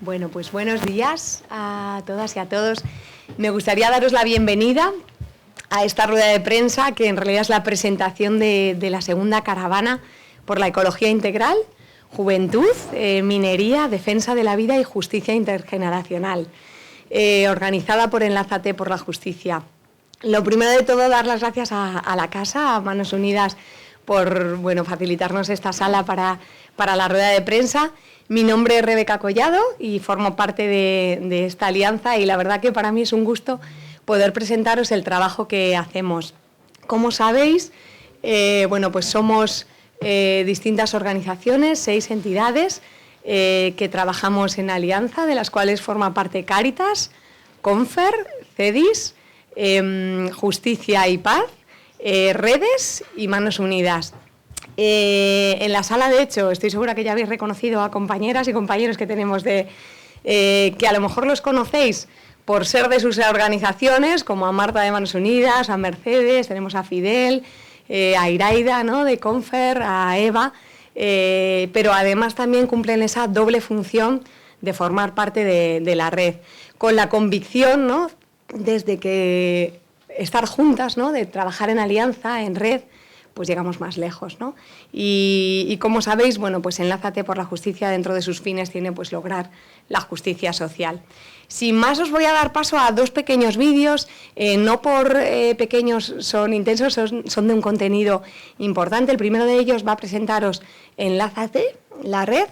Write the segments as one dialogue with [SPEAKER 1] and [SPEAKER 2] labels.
[SPEAKER 1] Bueno, pues buenos días a todas y a todos. Me gustaría daros la bienvenida a esta rueda de prensa, que en realidad es la presentación de la segunda caravana por la ecología integral, juventud, minería, defensa de la vida y justicia intergeneracional, organizada por Enlázate por la Justicia. Lo primero de todo, dar las gracias a la Casa, a Manos Unidas, por facilitarnos esta sala para la rueda de prensa. Mi nombre es Rebeca Collado y formo parte de esta alianza, y la verdad que para mí es un gusto poder presentaros el trabajo que hacemos. Como sabéis, pues somos distintas organizaciones, 6 entidades que trabajamos en alianza, de las cuales forma parte Cáritas, Confer, CEDIS, Justicia y Paz, Redes y Manos Unidas. En la sala, de hecho, estoy segura que ya habéis reconocido a compañeras y compañeros que tenemos que a lo mejor los conocéis por ser de sus organizaciones, como a Marta de Manos Unidas, a Mercedes, tenemos a Fidel, a Iraida, ¿no?, de Confer, a Eva, pero además también cumplen esa doble función de formar parte de la red, con la convicción, ¿no?, desde que estar juntas, ¿no?, de trabajar en alianza, en red, pues llegamos más lejos, ¿no? Y como sabéis, pues Enlázate por la Justicia, dentro de sus fines, tiene pues lograr la justicia social. Sin más, os voy a dar paso a 2 pequeños vídeos, no por pequeños, son intensos, son de un contenido importante. El primero de ellos va a presentaros Enlázate, la red.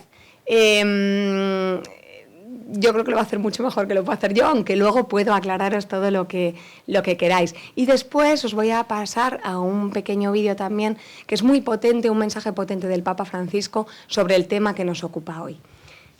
[SPEAKER 1] Yo creo que lo va a hacer mucho mejor que lo puedo hacer yo, aunque luego puedo aclararos todo lo que queráis. Y después os voy a pasar a un pequeño vídeo también, que es muy potente, un mensaje potente del Papa Francisco sobre el tema que nos ocupa hoy.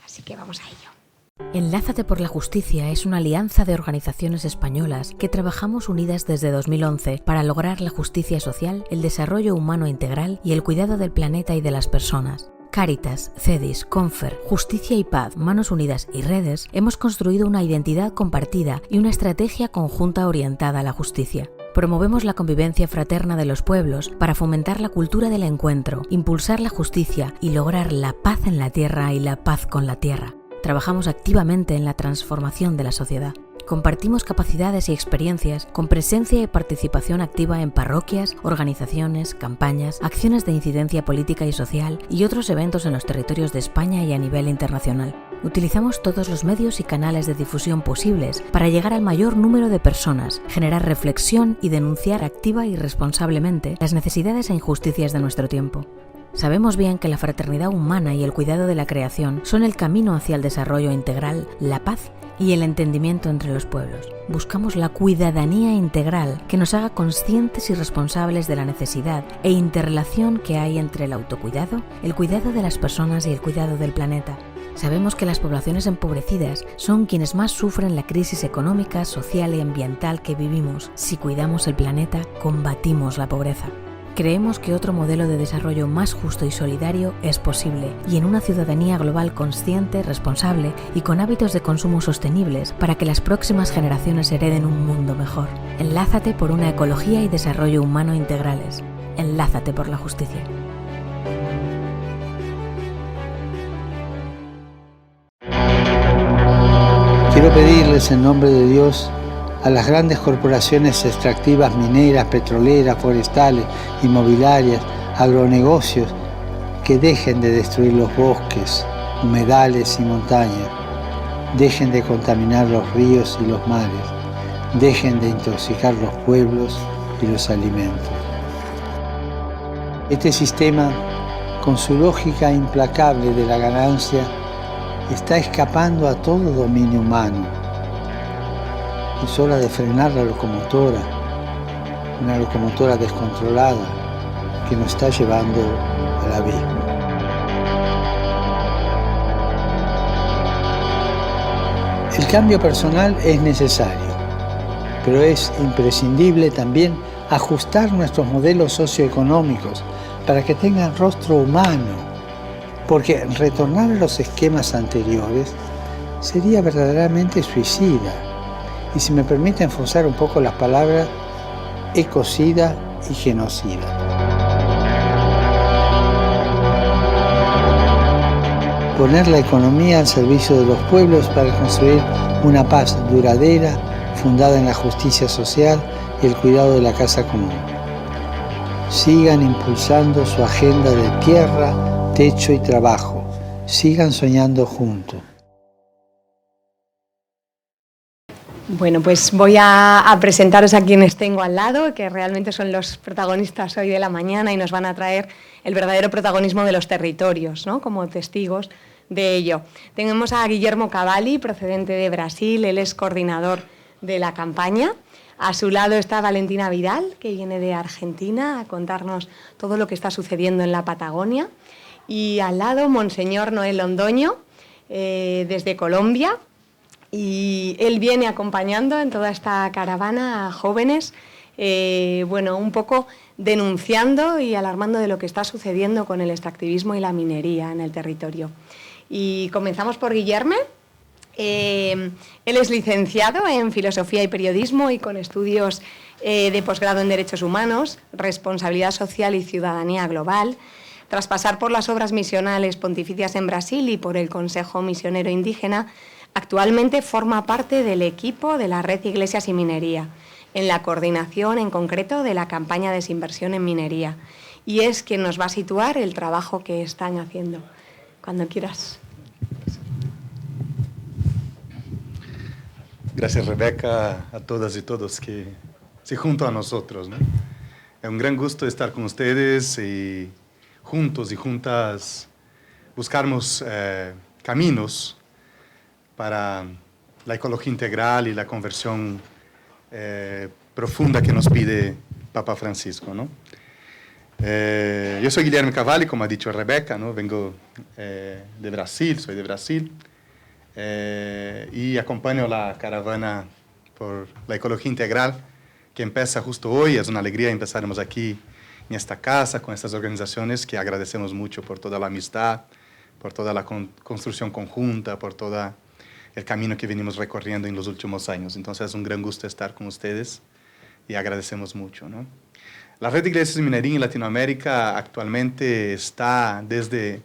[SPEAKER 1] Así que vamos a ello.
[SPEAKER 2] Enlázate por la Justicia es una alianza de organizaciones españolas que trabajamos unidas desde 2011 para lograr la justicia social, el desarrollo humano integral y el cuidado del planeta y de las personas. Cáritas, CEDIS, Confer, Justicia y Paz, Manos Unidas y Redes hemos construido una identidad compartida y una estrategia conjunta orientada a la justicia. Promovemos la convivencia fraterna de los pueblos para fomentar la cultura del encuentro, impulsar la justicia y lograr la paz en la tierra y la paz con la tierra. Trabajamos activamente en la transformación de la sociedad. Compartimos capacidades y experiencias con presencia y participación activa en parroquias, organizaciones, campañas, acciones de incidencia política y social y otros eventos en los territorios de España y a nivel internacional. Utilizamos todos los medios y canales de difusión posibles para llegar al mayor número de personas, generar reflexión y denunciar activa y responsablemente las necesidades e injusticias de nuestro tiempo. Sabemos bien que la fraternidad humana y el cuidado de la creación son el camino hacia el desarrollo integral, la paz y el entendimiento entre los pueblos. Buscamos la cuidadanía integral que nos haga conscientes y responsables de la necesidad e interrelación que hay entre el autocuidado, el cuidado de las personas y el cuidado del planeta. Sabemos que las poblaciones empobrecidas son quienes más sufren la crisis económica, social y ambiental que vivimos. Si cuidamos el planeta, combatimos la pobreza. Creemos que otro modelo de desarrollo más justo y solidario es posible, y en una ciudadanía global consciente, responsable y con hábitos de consumo sostenibles para que las próximas generaciones hereden un mundo mejor. Enlázate por una ecología y desarrollo humano integrales. Enlázate por la justicia.
[SPEAKER 3] Quiero pedirles en nombre de Dios a las grandes corporaciones extractivas mineras, petroleras, forestales, inmobiliarias, agronegocios, que dejen de destruir los bosques, humedales y montañas, dejen de contaminar los ríos y los mares, dejen de intoxicar los pueblos y los alimentos. Este sistema, con su lógica implacable de la ganancia, está escapando a todo dominio humano. Es hora de frenar la locomotora, una locomotora descontrolada que nos está llevando al abismo. El cambio personal es necesario, pero es imprescindible también ajustar nuestros modelos socioeconómicos para que tengan rostro humano, porque retornar a los esquemas anteriores sería verdaderamente suicida. Y si me permiten forzar un poco las palabras, ecocida y genocida. poner la economía al servicio de los pueblos para construir una paz duradera, fundada en la justicia social y el cuidado de la casa común. Sigan impulsando su agenda de tierra, techo y trabajo. Sigan soñando juntos.
[SPEAKER 1] Bueno, pues voy a presentaros a quienes tengo al lado, que realmente son los protagonistas hoy de la mañana y nos van a traer el verdadero protagonismo de los territorios, ¿no?, como testigos de ello. Tenemos a Guillermo Cavalli, procedente de Brasil, él es coordinador de la campaña. A su lado está Valentina Vidal, que viene de Argentina a contarnos todo lo que está sucediendo en la Patagonia. Y al lado, Monseñor Noel Londoño, desde Colombia. Y él viene acompañando en toda esta caravana a jóvenes, un poco denunciando y alarmando de lo que está sucediendo con el extractivismo y la minería en el territorio. Y comenzamos por Guillermo. Él es licenciado en Filosofía y Periodismo y con estudios de posgrado en Derechos Humanos, Responsabilidad Social y Ciudadanía Global. Tras pasar por las obras misionales pontificias en Brasil y por el Consejo Misionero Indígena, actualmente forma parte del equipo de la Red Iglesias y Minería, en la coordinación en concreto de la campaña de desinversión en minería. Y es quien nos va a situar el trabajo que están haciendo. Cuando quieras.
[SPEAKER 4] Gracias, Rebeca, a todas y todos que se juntan a nosotros, ¿no? Es un gran gusto estar con ustedes y juntos y juntas buscarmos caminos para la ecología integral y la conversión profunda que nos pide Papa Francisco, ¿no? Yo soy Guillermo Cavalli, como ha dicho Rebeca, ¿no? Vengo de Brasil, soy de Brasil. Y acompaño la caravana por la ecología integral que empieza justo hoy. Es una alegría empezaremos aquí en esta casa con estas organizaciones que agradecemos mucho por toda la amistad, por toda la construcción conjunta, por todo el camino que venimos recorriendo en los últimos años. Entonces es un gran gusto estar con ustedes y agradecemos mucho, ¿no? La Red de Iglesias y Minería en Latinoamérica actualmente está desde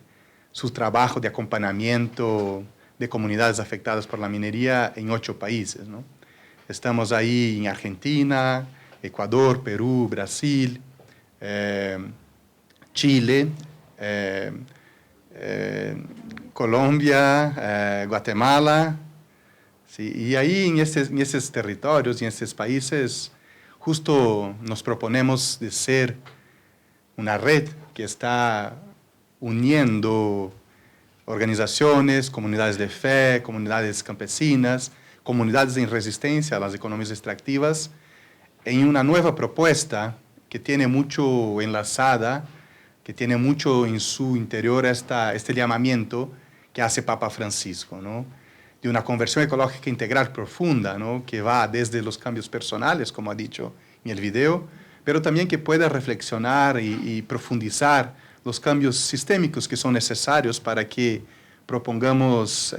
[SPEAKER 4] su trabajo de acompañamiento de comunidades afectadas por la minería en 8 países, ¿no? Estamos ahí en Argentina, Ecuador, Perú, Brasil, Chile, Colombia, Guatemala, ¿sí? Y ahí en esos territorios y en esos países justo nos proponemos de ser una red que está uniendo organizaciones, comunidades de fe, comunidades campesinas, comunidades en resistencia a las economías extractivas, en una nueva propuesta que tiene mucho enlazada, que tiene mucho en su interior este llamamiento que hace Papa Francisco, ¿no? De una conversión ecológica integral profunda, ¿no? Que va desde los cambios personales, como ha dicho en el video, pero también que pueda reflexionar y profundizar los cambios sistémicos que son necesarios para que propongamos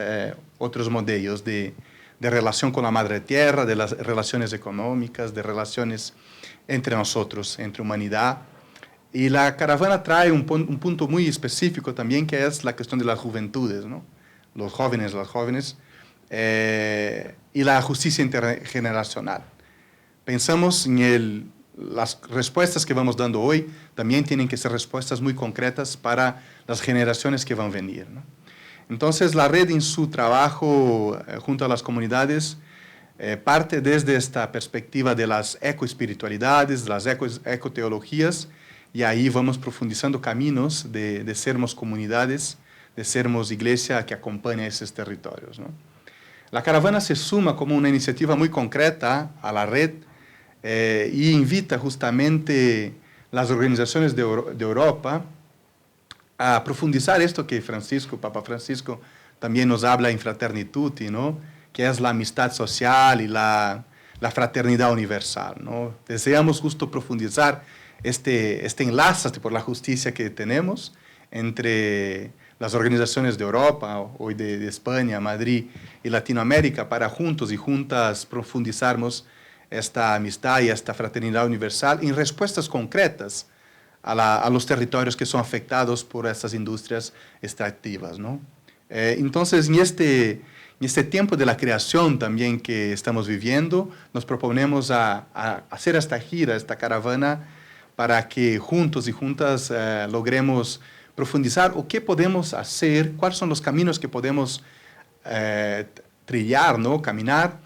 [SPEAKER 4] otros modelos de relación con la madre tierra, de las relaciones económicas, de relaciones entre nosotros, entre humanidad. Y la caravana trae un punto muy específico también, que es la cuestión de las juventudes, ¿no? Los jóvenes, las jóvenes, y la justicia intergeneracional. Pensamos en las respuestas que vamos dando hoy también tienen que ser respuestas muy concretas para las generaciones que van a venir, ¿no? Entonces, la red en su trabajo junto a las comunidades parte desde esta perspectiva de las ecoespiritualidades, de las ecoteologías, y ahí vamos profundizando caminos de sermos comunidades, de sermos iglesia que acompaña esos territorios, ¿no? La caravana se suma como una iniciativa muy concreta a la red y invita justamente las organizaciones de Europa a profundizar esto que Papa Francisco también nos habla en Fratelli Tutti, ¿no? Que es la amistad social y la fraternidad universal, ¿no? Deseamos justo profundizar este enlace por la justicia que tenemos entre las organizaciones de Europa, hoy de España, Madrid y Latinoamérica, para juntos y juntas profundizarmos esta amistad y esta fraternidad universal en respuestas concretas a los territorios que son afectados por estas industrias extractivas, ¿no? Entonces, en este tiempo de la creación también que estamos viviendo, nos proponemos a hacer esta gira, esta caravana, para que juntos y juntas logremos profundizar o qué podemos hacer, cuáles son los caminos que podemos trillar, ¿no? Caminar,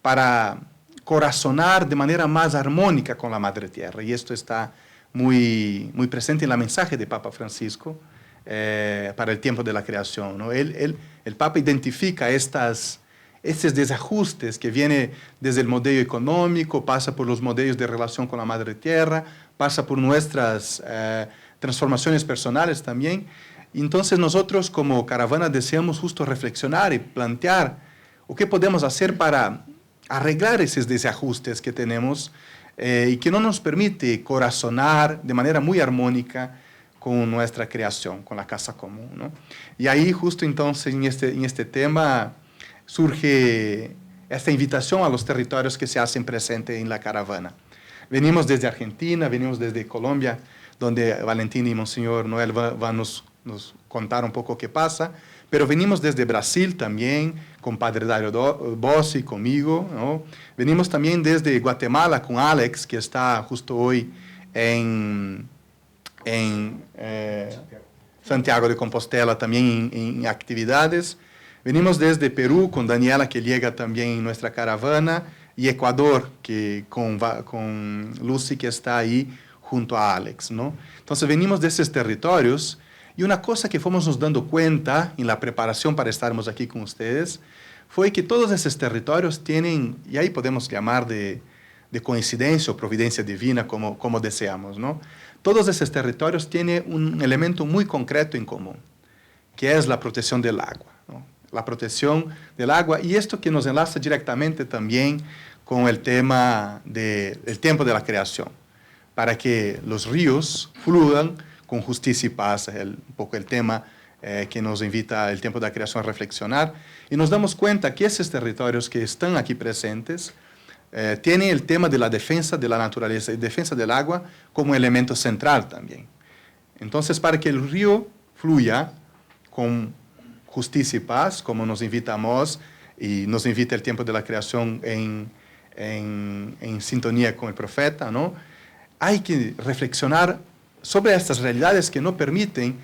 [SPEAKER 4] para corazonar de manera más armónica con la Madre Tierra. Y esto está muy, muy presente en la mensaje de Papa Francisco para el tiempo de la creación, ¿no? El Papa identifica estos desajustes que vienen desde el modelo económico, pasa por los modelos de relación con la Madre Tierra, pasa por nuestras transformaciones personales también. Entonces nosotros como caravana deseamos justo reflexionar y plantear o qué podemos hacer para arreglar esos desajustes que tenemos y que no nos permite corazonar de manera muy armónica con nuestra creación, con la casa común, ¿no? Y ahí justo entonces en este tema surge esta invitación a los territorios que se hacen presentes en la caravana. Venimos desde Argentina, venimos desde Colombia, donde Valentín y Monseñor Noel van a nos contar un poco qué pasa, pero venimos desde Brasil también, con Padre Dario Bossi, conmigo, ¿no? Venimos también desde Guatemala con Alex, que está justo hoy en Santiago de Compostela también en actividades. Venimos desde Perú con Daniela, que llega también en nuestra caravana, y Ecuador, que con Lucy, que está ahí junto a Alex, ¿no? Entonces venimos de esos territorios, y una cosa que fuimos nos dando cuenta en la preparación para estarmos aquí con ustedes fue que todos esos territorios tienen, y ahí podemos llamar de coincidencia o providencia divina, como deseamos, ¿no? Todos esos territorios tienen un elemento muy concreto en común, que es la protección del agua, ¿no? La protección del agua, y esto que nos enlaza directamente también con el tema del tiempo de la creación, para que los ríos fluyan con justicia y paz, un poco el tema que nos invita el tiempo de la creación a reflexionar, y nos damos cuenta que esos territorios que están aquí presentes tienen el tema de la defensa de la naturaleza y defensa del agua como elemento central también. Entonces, para que el río fluya con justicia y paz, como nos invita Amós y nos invita el tiempo de la creación en sintonía con el profeta, ¿no? Hay que reflexionar sobre estas realidades que no permiten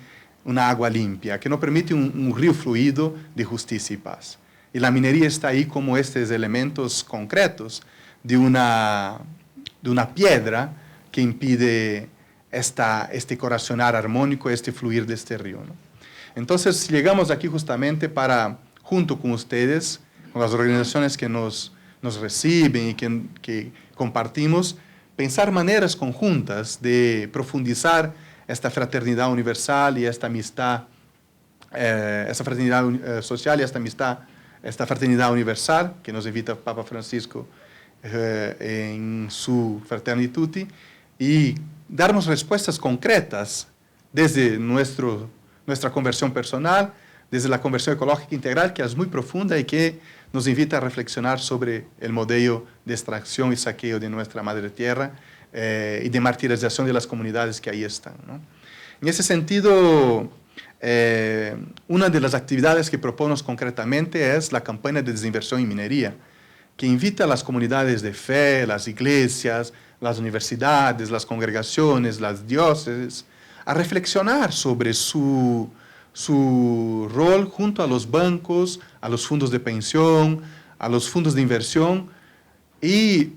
[SPEAKER 4] una agua limpia, que no permiten un río fluido de justicia y paz. Y la minería está ahí como estos elementos concretos de una piedra que impide este corazonar armónico, este fluir de este río, ¿no? Entonces llegamos aquí justamente para, junto con ustedes, con las organizaciones que nos reciben y que compartimos, pensar maneras conjuntas de profundizar esta fraternidad universal y esta amistad, esta fraternidad social y esta amistad, esta fraternidad universal que nos invita Papa Francisco en su Fratelli Tutti, y darnos respuestas concretas desde nuestra conversión personal, desde la conversión ecológica integral, que es muy profunda y que nos invita a reflexionar sobre el modelo de extracción y saqueo de nuestra madre tierra y de martirización de las comunidades que ahí están, ¿no? En ese sentido, una de las actividades que proponemos concretamente es la campaña de desinversión en minería, que invita a las comunidades de fe, las iglesias, las universidades, las congregaciones, las diócesis, a reflexionar sobre su rol junto a los bancos, a los fondos de pensión, a los fondos de inversión, y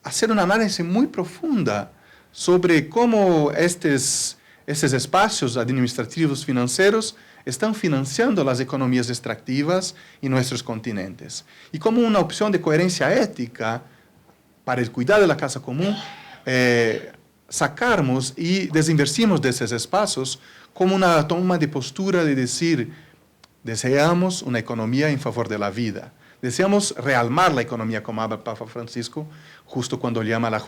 [SPEAKER 4] hacer una análisis muy profunda sobre cómo estos espacios administrativos financieros están financiando las economías extractivas en nuestros continentes. Y como una opción de coherencia ética para el cuidado de la casa común, sacarnos y desinvertimos de esos espacios como una toma de postura de decir, deseamos una economía en favor de la vida. Deseamos realmar la economía, como habla Papa Francisco, justo cuando llama a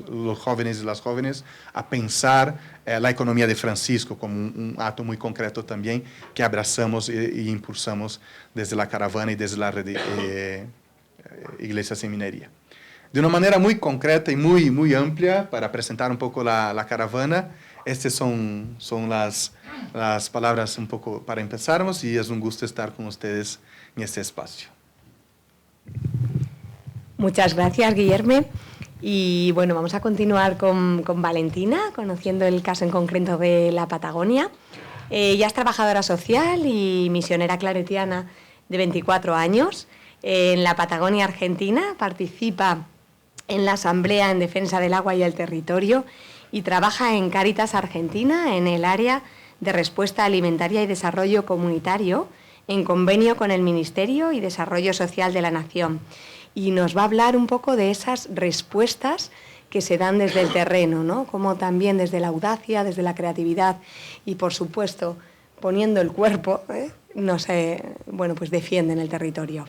[SPEAKER 4] los jóvenes y las jóvenes a pensar la economía de Francisco como un acto muy concreto también que abrazamos y impulsamos desde la caravana y desde la red de Iglesias en Minería. De una manera muy concreta y muy amplia, para presentar un poco la caravana, estas son las palabras un poco para empezarnos y es un gusto estar con ustedes en este espacio.
[SPEAKER 1] Muchas gracias, Guillerme. Y bueno, vamos a continuar con Valentina, conociendo el caso en concreto de la Patagonia. Ella es trabajadora social y misionera claretiana de 24 años. En la Patagonia Argentina participa en la Asamblea en Defensa del Agua y el Territorio y trabaja en Cáritas Argentina en el área de respuesta alimentaria y desarrollo comunitario, en convenio con el Ministerio y Desarrollo Social de la Nación. Y nos va a hablar un poco de esas respuestas que se dan desde el terreno, ¿no? Como también desde la audacia, desde la creatividad y, por supuesto, poniendo el cuerpo, pues defienden el territorio.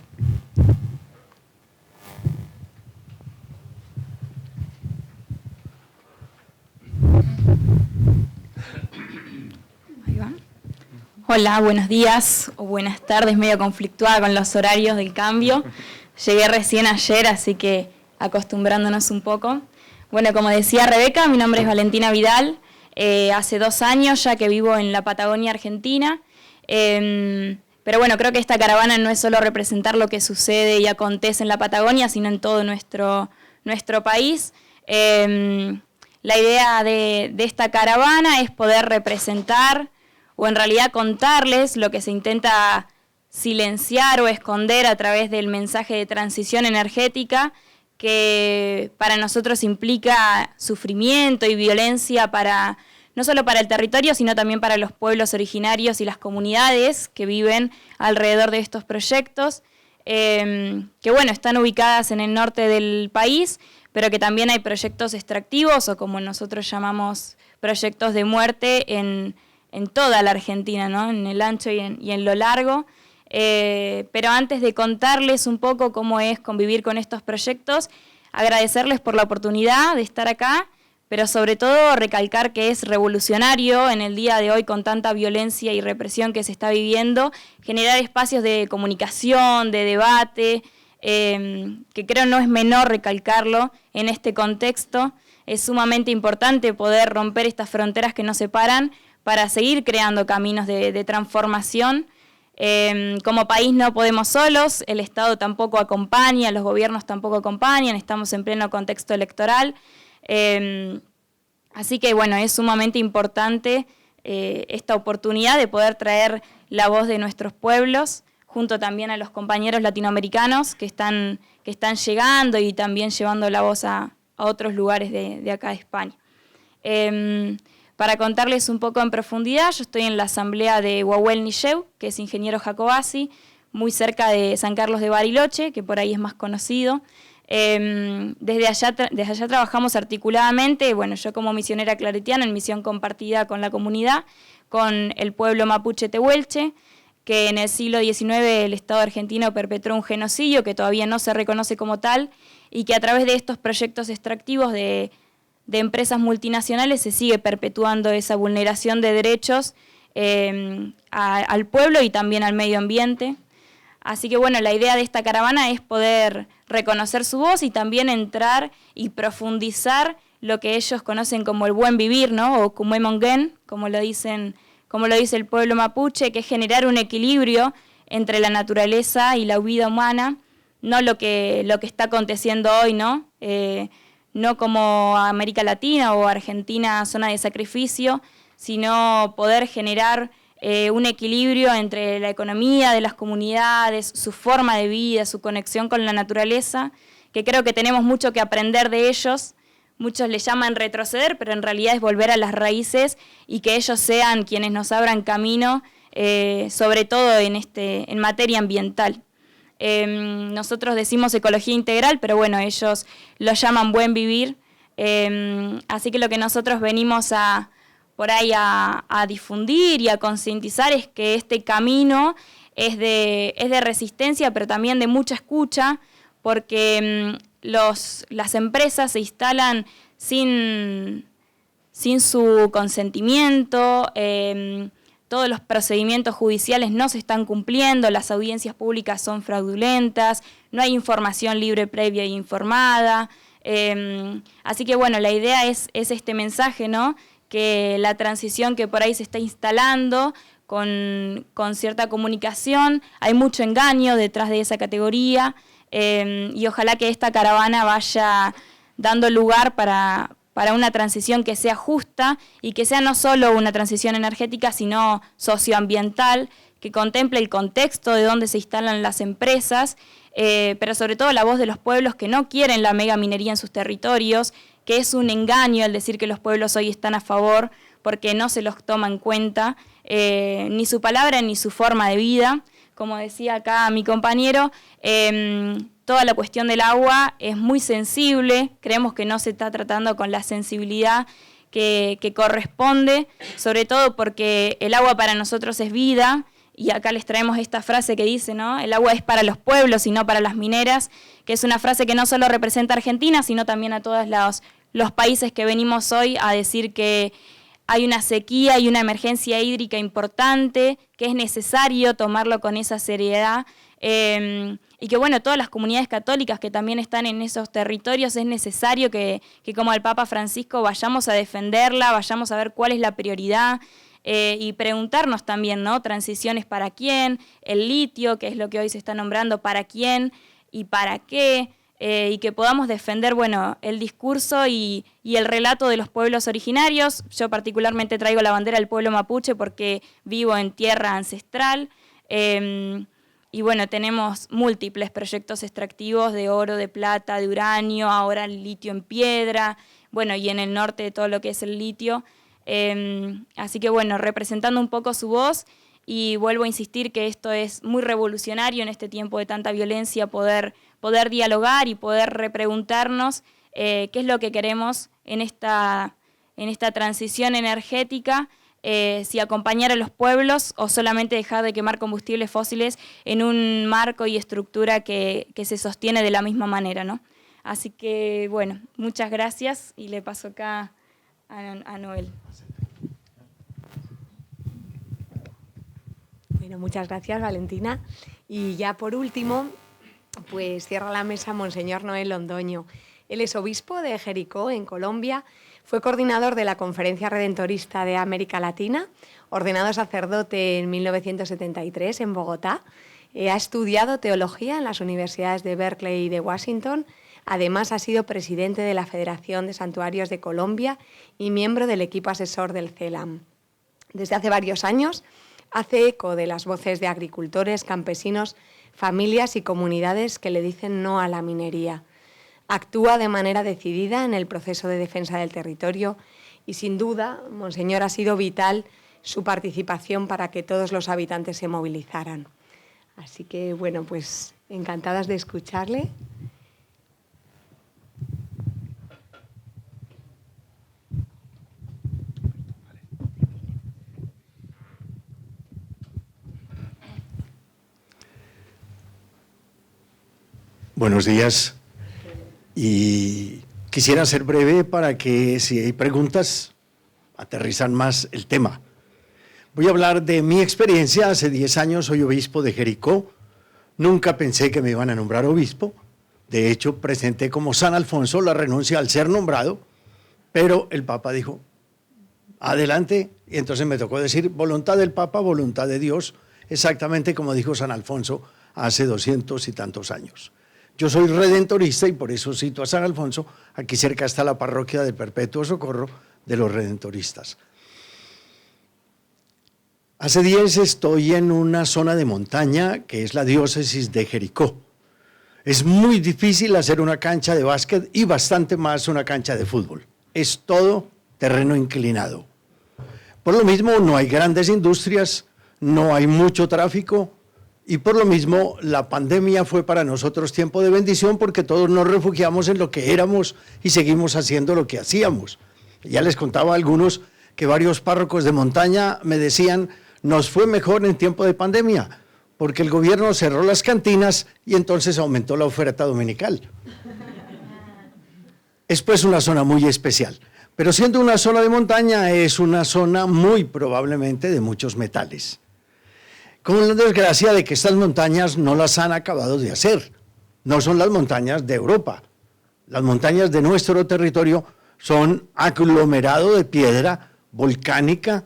[SPEAKER 5] Ahí va. Hola, buenos días o buenas tardes, medio conflictuada con los horarios del cambio. Llegué recién ayer, así que acostumbrándonos un poco. Bueno, como decía Rebeca, mi nombre es Valentina Vidal. Hace 2 años ya que vivo en la Patagonia Argentina. Pero bueno, creo que esta caravana no es solo representar lo que sucede y acontece en la Patagonia, sino en todo nuestro país. La idea de esta caravana es poder representar, o en realidad contarles lo que se intenta silenciar o esconder a través del mensaje de transición energética, que para nosotros implica sufrimiento y violencia no solo para el territorio, sino también para los pueblos originarios y las comunidades que viven alrededor de estos proyectos, que bueno, están ubicadas en el norte del país, pero que también hay proyectos extractivos, o como nosotros llamamos proyectos de muerte en toda la Argentina, ¿no? En el ancho y en lo largo. Pero antes de contarles un poco cómo es convivir con estos proyectos, agradecerles por la oportunidad de estar acá, pero sobre todo recalcar que es revolucionario en el día de hoy, con tanta violencia y represión que se está viviendo, generar espacios de comunicación, de debate, que creo no es menor recalcarlo en este contexto. Es sumamente importante poder romper estas fronteras que nos separan para seguir creando caminos de transformación. Como país no podemos solos, el Estado tampoco acompaña, los gobiernos tampoco acompañan, estamos en pleno contexto electoral. Así que bueno, es sumamente importante esta oportunidad de poder traer la voz de nuestros pueblos, junto también a los compañeros latinoamericanos que están llegando y también llevando la voz a otros lugares de acá de España. Para contarles un poco en profundidad, yo estoy en la asamblea de Huahuel-Nilleu, que es ingeniero Jacobasi, muy cerca de San Carlos de Bariloche, que por ahí es más conocido. Desde allá trabajamos articuladamente, bueno, yo como misionera claretiana en misión compartida con la comunidad, con el pueblo mapuche tehuelche, que en el siglo XIX el Estado argentino perpetró un genocidio que todavía no se reconoce como tal, y que a través de estos proyectos extractivos de empresas multinacionales se sigue perpetuando esa vulneración de derechos al pueblo y también al medio ambiente. Así que bueno, la idea de esta caravana es poder reconocer su voz y también entrar y profundizar lo que ellos conocen como el buen vivir, ¿no? O Kumemongen, como lo dice el pueblo mapuche, que es generar un equilibrio entre la naturaleza y la vida humana, no lo que está aconteciendo hoy, ¿no? No como América Latina o Argentina, zona de sacrificio, sino poder generar un equilibrio entre la economía de las comunidades, su forma de vida, su conexión con la naturaleza, que creo que tenemos mucho que aprender de ellos. Muchos le llaman retroceder, pero en realidad es volver a las raíces y que ellos sean quienes nos abran camino, sobre todo en materia ambiental. Nosotros decimos ecología integral, pero bueno, ellos lo llaman buen vivir. Así que lo que nosotros venimos por ahí a difundir y a concientizar es que este camino es de resistencia, pero también de mucha escucha, porque las empresas se instalan sin su consentimiento, todos los procedimientos judiciales no se están cumpliendo, las audiencias públicas son fraudulentas, no hay información libre, previa e informada. Así que bueno, la idea es este mensaje, ¿no? que la transición que por ahí se está instalando con cierta comunicación, hay mucho engaño detrás de esa categoría, y ojalá que esta caravana vaya dando lugar para una transición que sea justa y que sea no solo una transición energética, sino socioambiental, que contemple el contexto de dónde se instalan las empresas, pero sobre todo la voz de los pueblos que no quieren la megaminería en sus territorios, que es un engaño el decir que los pueblos hoy están a favor, porque no se los toma en cuenta, ni su palabra ni su forma de vida. Como decía acá mi compañero, toda la cuestión del agua es muy sensible, creemos que no se está tratando con la sensibilidad que corresponde, sobre todo porque el agua para nosotros es vida, y acá les traemos esta frase que dice, ¿no? El agua es para los pueblos y no para las mineras, que es una frase que no solo representa a Argentina, sino también a todos los países que venimos hoy a decir que hay una sequía y una emergencia hídrica importante, que es necesario tomarlo con esa seriedad, y que bueno, todas las comunidades católicas que también están en esos territorios, es necesario que como el Papa Francisco vayamos a defenderla, vayamos a ver cuál es la prioridad, y preguntarnos también, ¿no? Transiciones para quién, el litio, que es lo que hoy se está nombrando, para quién y para qué, y que podamos defender, bueno, el discurso y el relato de los pueblos originarios. Yo particularmente traigo la bandera del pueblo mapuche porque vivo en tierra ancestral, y bueno, tenemos múltiples proyectos extractivos de oro, de plata, de uranio, ahora el litio en piedra, bueno, y en el norte todo lo que es el litio. Así que bueno, representando un poco su voz, y vuelvo a insistir que esto es muy revolucionario en este tiempo de tanta violencia, poder dialogar y poder repreguntarnos qué es lo que queremos en esta transición energética, si acompañar a los pueblos o solamente dejar de quemar combustibles fósiles en un marco y estructura que se sostiene de la misma manera, ¿no? Así que bueno, muchas gracias, y le paso acá a Noel.
[SPEAKER 1] Bueno, muchas gracias, Valentina. Y ya por último, pues cierra la mesa Monseñor Noel Londoño. Él es obispo de Jericó, en Colombia. Fue coordinador de la Conferencia Redentorista de América Latina, ordenado sacerdote en 1973 en Bogotá. Ha estudiado teología en las universidades de Berkeley y de Washington. Además, ha sido presidente de la Federación de Santuarios de Colombia y miembro del equipo asesor del CELAM. Desde hace varios años hace eco de las voces de agricultores, campesinos, familias y comunidades que le dicen no a la minería. Actúa de manera decidida en el proceso de defensa del territorio y, sin duda, Monseñor, ha sido vital su participación para que todos los habitantes se movilizaran. Así que, bueno, pues encantadas de escucharle.
[SPEAKER 6] Buenos días, y quisiera ser breve para que, si hay preguntas, aterrizan más el tema. Voy a hablar de mi experiencia. Hace 10 años soy obispo de Jericó. Nunca pensé que me iban a nombrar obispo. De hecho, presenté como San Alfonso la renuncia al ser nombrado, pero el Papa dijo, adelante, y entonces me tocó decir, voluntad del Papa, voluntad de Dios, exactamente como dijo San Alfonso hace 200 y tantos años. Yo soy redentorista y por eso cito a San Alfonso. Aquí cerca está la parroquia del Perpetuo Socorro de los Redentoristas. Hace 10 estoy en una zona de montaña que es la diócesis de Jericó. Es muy difícil hacer una cancha de básquet y bastante más una cancha de fútbol. Es todo terreno inclinado. Por lo mismo no hay grandes industrias, no hay mucho tráfico, y por lo mismo la pandemia fue para nosotros tiempo de bendición porque todos nos refugiamos en lo que éramos y seguimos haciendo lo que hacíamos. Ya les contaba a algunos que varios párrocos de montaña me decían, nos fue mejor en tiempo de pandemia porque el gobierno cerró las cantinas y entonces aumentó la oferta dominical. Es pues una zona muy especial, pero siendo una zona de montaña es una zona muy probablemente de muchos metales. Con la desgracia de que estas montañas no las han acabado de hacer. No son las montañas de Europa. Las montañas de nuestro territorio son aglomerado de piedra volcánica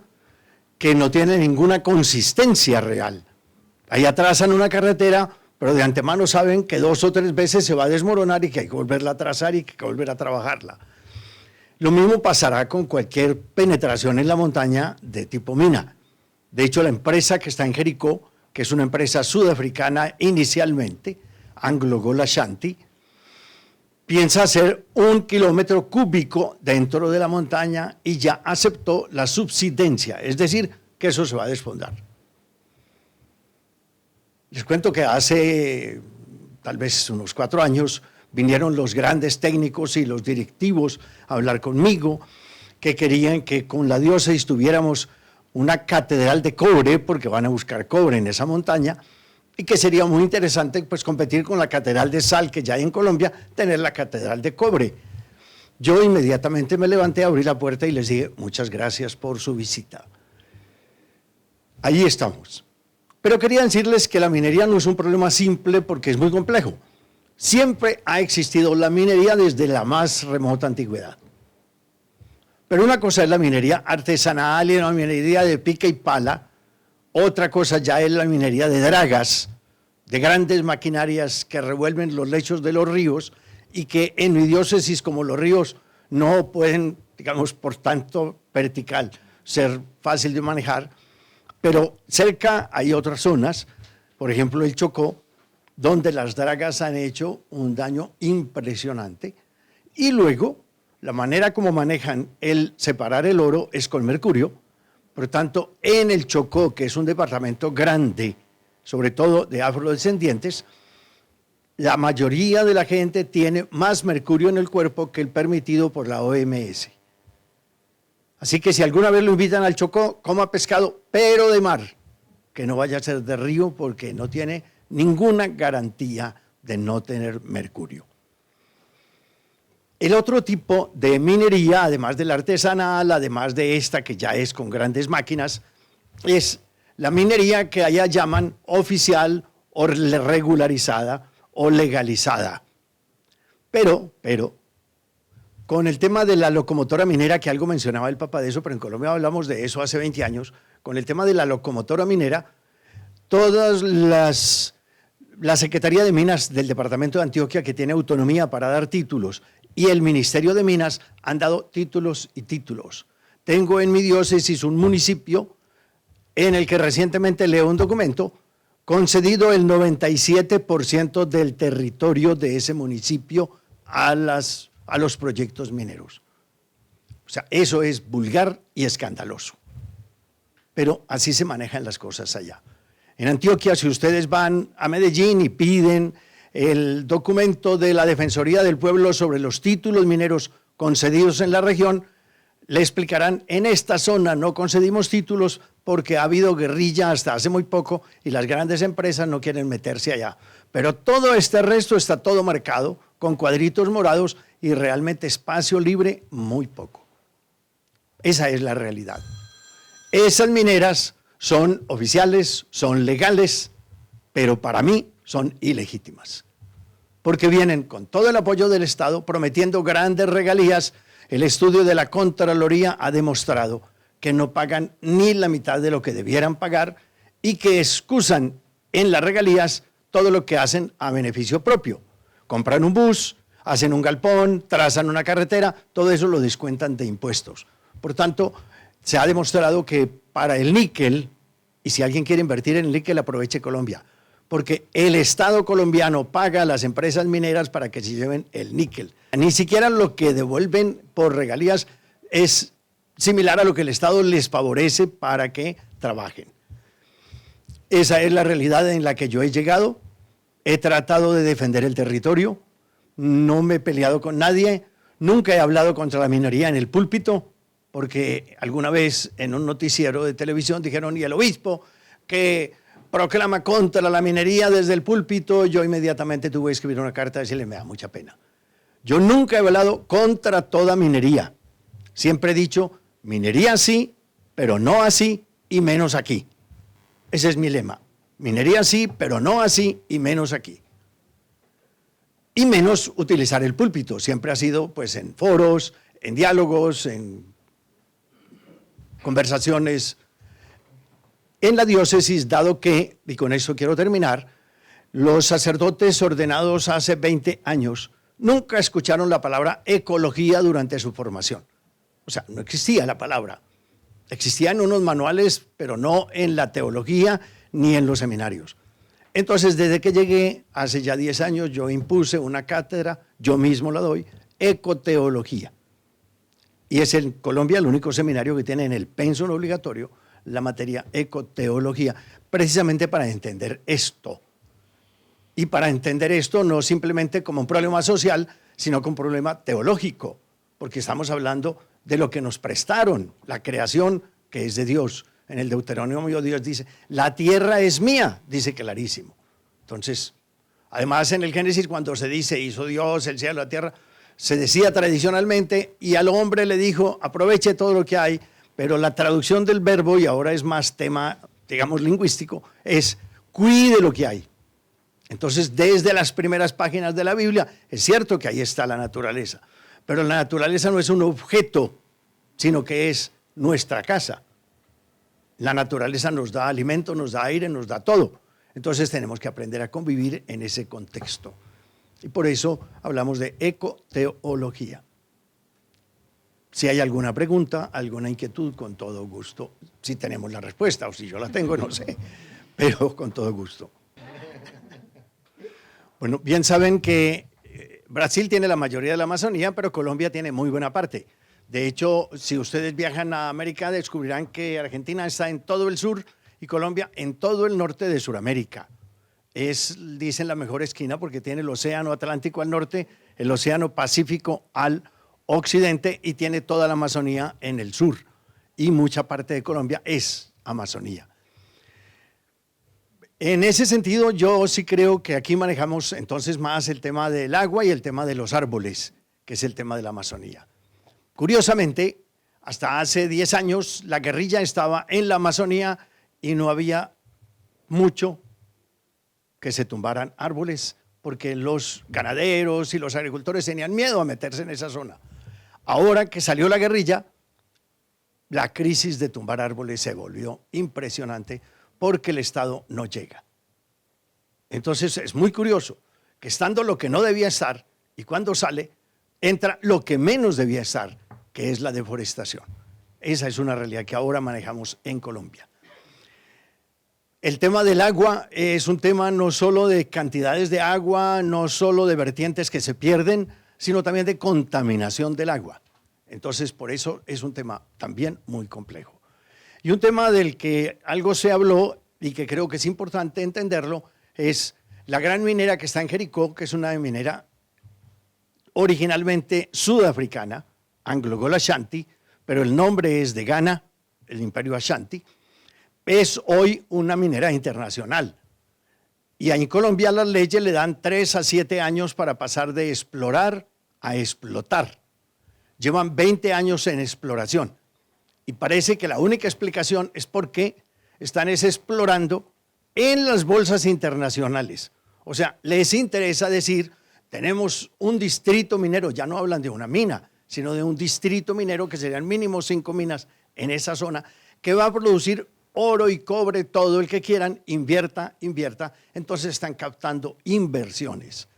[SPEAKER 6] que no tiene ninguna consistencia real. Ahí atrasan una carretera, pero de antemano saben que 2 o 3 veces se va a desmoronar y que hay que volverla a trazar y que hay que volver a trabajarla. Lo mismo pasará con cualquier penetración en la montaña de tipo mina. De hecho, la empresa que está en Jericó, que es una empresa sudafricana inicialmente, AngloGold Ashanti, piensa hacer 1 kilómetro cúbico dentro de la montaña y ya aceptó la subsidencia, es decir, que eso se va a desfondar. Les cuento que hace tal vez unos 4 años vinieron los grandes técnicos y los directivos a hablar conmigo, que querían que con la diócesis tuviéramos una catedral de cobre, porque van a buscar cobre en esa montaña, y que sería muy interesante pues competir con la catedral de sal que ya hay en Colombia, tener la catedral de cobre. Yo inmediatamente me levanté, abrí la puerta y les dije, muchas gracias por su visita. Allí estamos. Pero quería decirles que la minería no es un problema simple porque es muy complejo. Siempre ha existido la minería desde la más remota antigüedad. Pero una cosa es la minería artesanal y la minería de pica y pala. Otra cosa ya es la minería de dragas, de grandes maquinarias que revuelven los lechos de los ríos y que en mi diócesis, como los ríos no pueden, digamos, por tanto vertical, ser fácil de manejar, pero cerca hay otras zonas, por ejemplo el Chocó, donde las dragas han hecho un daño impresionante. Y luego, la manera como manejan el separar el oro es con mercurio. Por tanto, en el Chocó, que es un departamento grande, sobre todo de afrodescendientes, la mayoría de la gente tiene más mercurio en el cuerpo que el permitido por la OMS. Así que si alguna vez lo invitan al Chocó, coma pescado, pero de mar, que no vaya a ser de río porque no tiene ninguna garantía de no tener mercurio. El otro tipo de minería, además de la artesanal, además de esta que ya es con grandes máquinas, es la minería que allá llaman oficial o regularizada o legalizada. Pero, con el tema de la locomotora minera, que algo mencionaba el Papa de eso, pero en Colombia hablamos de eso hace 20 años, con el tema de la locomotora minera, todas la Secretaría de Minas del Departamento de Antioquia, que tiene autonomía para dar títulos, y el Ministerio de Minas han dado títulos y títulos. Tengo en mi diócesis un municipio en el que recientemente leo un documento concedido el 97% del territorio de ese municipio a los proyectos mineros. O sea, eso es vulgar y escandaloso. Pero así se manejan las cosas allá. En Antioquia, si ustedes van a Medellín y piden el documento de la Defensoría del Pueblo sobre los títulos mineros concedidos en la región, le explicarán, en esta zona no concedimos títulos porque ha habido guerrilla hasta hace muy poco y las grandes empresas no quieren meterse allá. Pero todo este resto está todo marcado con cuadritos morados y realmente espacio libre muy poco. Esa es la realidad. Esas mineras son oficiales, son legales, pero para mí son ilegítimas. Porque vienen con todo el apoyo del Estado prometiendo grandes regalías. El estudio de la Contraloría ha demostrado que no pagan ni la mitad de lo que debieran pagar y que excusan en las regalías todo lo que hacen a beneficio propio. Compran un bus, hacen un galpón, trazan una carretera, todo eso lo descuentan de impuestos. Por tanto, se ha demostrado que para el níquel, y si alguien quiere invertir en el níquel, aproveche Colombia, porque el Estado colombiano paga a las empresas mineras para que se lleven el níquel. Ni siquiera lo que devuelven por regalías es similar a lo que el Estado les favorece para que trabajen. Esa es la realidad en la que yo he llegado. He tratado de defender el territorio, no me he peleado con nadie, nunca he hablado contra la minería en el púlpito, porque alguna vez en un noticiero de televisión dijeron, y el obispo que proclama contra la minería desde el púlpito, yo inmediatamente tuve que escribir una carta y decirle, me da mucha pena. Yo nunca he hablado contra toda minería. Siempre he dicho, minería sí, pero no así y menos aquí. Ese es mi lema. Minería sí, pero no así y menos aquí. Y menos utilizar el púlpito. Siempre ha sido pues en foros, en diálogos, en conversaciones en la diócesis, dado que, y con eso quiero terminar, los sacerdotes ordenados hace 20 años nunca escucharon la palabra ecología durante su formación. O sea, no existía la palabra. Existían unos manuales, pero no en la teología ni en los seminarios. Entonces, desde que llegué, hace ya 10 años, yo impuse una cátedra, yo mismo la doy, ecoteología. Y es en Colombia el único seminario que tiene en el pensum obligatorio la materia ecoteología, precisamente para entender esto. Y para entender esto no simplemente como un problema social, sino como un problema teológico, porque estamos hablando de lo que nos prestaron, la creación que es de Dios. En el Deuteronomio Dios dice, la tierra es mía, dice clarísimo. Entonces, además en el Génesis cuando se dice, hizo Dios el cielo, la tierra, se decía tradicionalmente y al hombre le dijo, aproveche todo lo que hay, pero la traducción del verbo, y ahora es más tema, digamos, lingüístico, es cuide lo que hay. Entonces, desde las primeras páginas de la Biblia, es cierto que ahí está la naturaleza, pero la naturaleza no es un objeto, sino que es nuestra casa. La naturaleza nos da alimento, nos da aire, nos da todo. Entonces tenemos que aprender a convivir en ese contexto. Y por eso hablamos de ecoteología. Si hay alguna pregunta, alguna inquietud, con todo gusto. Si tenemos la respuesta o si yo la tengo, no sé, pero con todo gusto. Bueno, bien saben que Brasil tiene la mayoría de la Amazonía, pero Colombia tiene muy buena parte. De hecho, si ustedes viajan a América, descubrirán que Argentina está en todo el sur y Colombia en todo el norte de Sudamérica. Es, dicen, la mejor esquina porque tiene el océano Atlántico al norte, el océano Pacífico al occidente y tiene toda la Amazonía en el sur. Y mucha parte de Colombia es Amazonía. En ese sentido, yo sí creo que aquí manejamos entonces más el tema del agua y el tema de los árboles, que es el tema de la Amazonía. Curiosamente, hasta hace 10 años la guerrilla estaba en la Amazonía y no había mucho que se tumbaran árboles, porque los ganaderos y los agricultores tenían miedo a meterse en esa zona. Ahora que salió la guerrilla, la crisis de tumbar árboles se volvió impresionante porque el Estado no llega. Entonces es muy curioso que estando lo que no debía estar y cuando sale, entra lo que menos debía estar, que es la deforestación. Esa es una realidad que ahora manejamos en Colombia. El tema del agua es un tema no solo de cantidades de agua, no solo de vertientes que se pierden, sino también de contaminación del agua. Entonces, por eso es un tema también muy complejo. Y un tema del que algo se habló y que creo que es importante entenderlo es la gran minera que está en Jericó, que es una minera originalmente sudafricana, Anglo-Gol Ashanti, pero el nombre es de Ghana, el Imperio Ashanti, es hoy una minera internacional. Y en Colombia las leyes le dan 3 a 7 años para pasar de explorar a explotar. Llevan 20 años en exploración. Y parece que la única explicación es porque están explorando en las bolsas internacionales. O sea, les interesa decir, tenemos un distrito minero, ya no hablan de una mina, sino de un distrito minero que serían mínimo 5 minas en esa zona, que va a producir oro y cobre, todo el que quieran, invierta. Entonces están captando inversiones.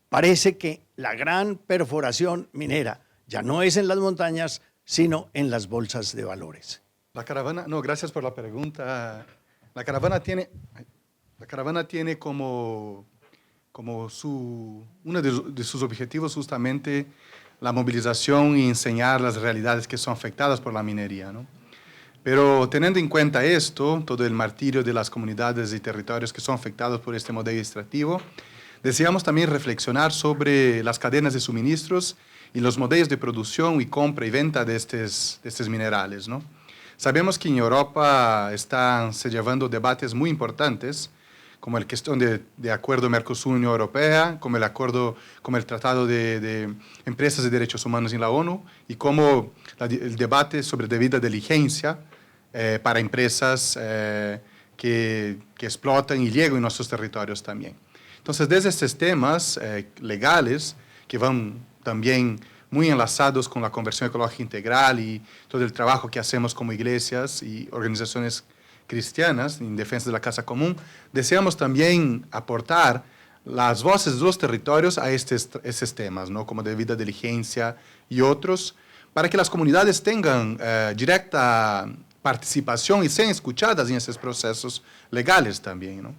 [SPEAKER 6] Parece que la gran perforación minera ya no es en las montañas, sino en las bolsas de valores.
[SPEAKER 4] La caravana, no, gracias por la pregunta. La caravana tiene como uno de sus objetivos justamente la movilización y enseñar las realidades que son afectadas por la minería, ¿no? Pero teniendo en cuenta esto, todo el martirio de las comunidades y territorios que son afectados por este modelo extractivo, deseamos también reflexionar sobre las cadenas de suministros y los modelos de producción y compra y venta de estos minerales, ¿no? Sabemos que en Europa están se llevando debates muy importantes, como el cuestión de acuerdo Mercosur-Unión Europea, como el Tratado de Empresas de Derechos Humanos en la ONU, y como el debate sobre debida diligencia para empresas que explotan y llegan en nuestros territorios también. Entonces, desde estos temas legales, que van también muy enlazados con la conversión ecológica integral y todo el trabajo que hacemos como iglesias y organizaciones cristianas en defensa de la casa común, deseamos también aportar las voces de los territorios a estos temas, ¿no? Como de debida diligencia y otros, para que las comunidades tengan directa participación y sean escuchadas en esos procesos legales también, ¿no?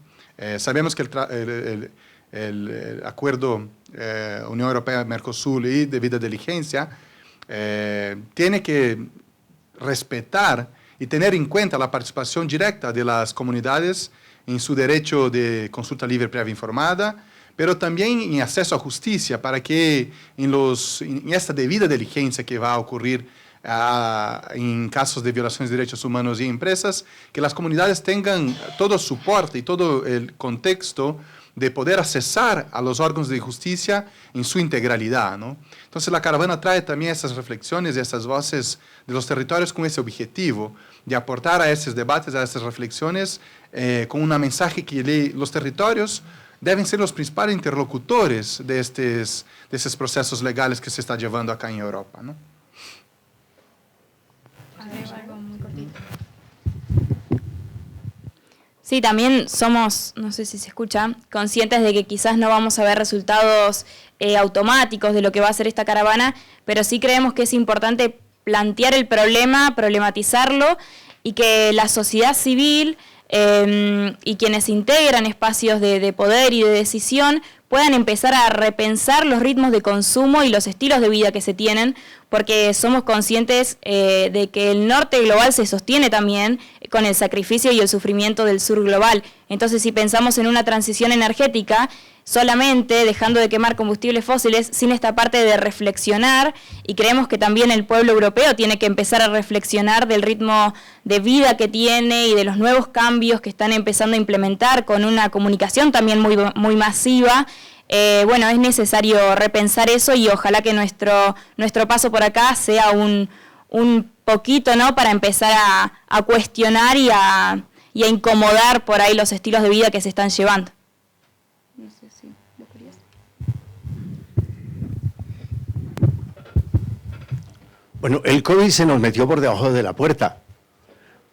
[SPEAKER 4] Sabemos que el acuerdo Unión Europea-Mercosur y debida diligencia tiene que respetar y tener en cuenta la participación directa de las comunidades en su derecho de consulta libre previa informada, pero también en acceso a justicia, para que en esta debida diligencia que va a ocurrir en casos de violaciones de derechos humanos y empresas, que las comunidades tengan todo el soporte y todo el contexto de poder accesar a los órganos de justicia en su integralidad, ¿no? Entonces la caravana trae también esas reflexiones y esas voces de los territorios con ese objetivo de aportar a esos debates, a esas reflexiones, con un mensaje que los territorios deben ser los principales interlocutores de estos procesos legales que se está llevando acá en Europa, ¿no?
[SPEAKER 5] Sí, también somos, no sé si se escucha, conscientes de que quizás no vamos a ver resultados automáticos de lo que va a hacer esta caravana, pero sí creemos que es importante plantear el problema, problematizarlo, y que la sociedad civil y quienes integran espacios de poder y de decisión puedan empezar a repensar los ritmos de consumo y los estilos de vida que se tienen, porque somos conscientes de que el norte global se sostiene también con el sacrificio y el sufrimiento del sur global. Entonces, si pensamos en una transición energética, solamente dejando de quemar combustibles fósiles, sin esta parte de reflexionar, y creemos que también el pueblo europeo tiene que empezar a reflexionar del ritmo de vida que tiene y de los nuevos cambios que están empezando a implementar con una comunicación también muy masiva. Bueno, es necesario repensar eso, y ojalá que nuestro paso por acá sea un poquito, ¿no?, para empezar a cuestionar y a incomodar por ahí los estilos de vida que se están llevando. No sé si lo querías.
[SPEAKER 6] Bueno, el COVID se nos metió por debajo de la puerta,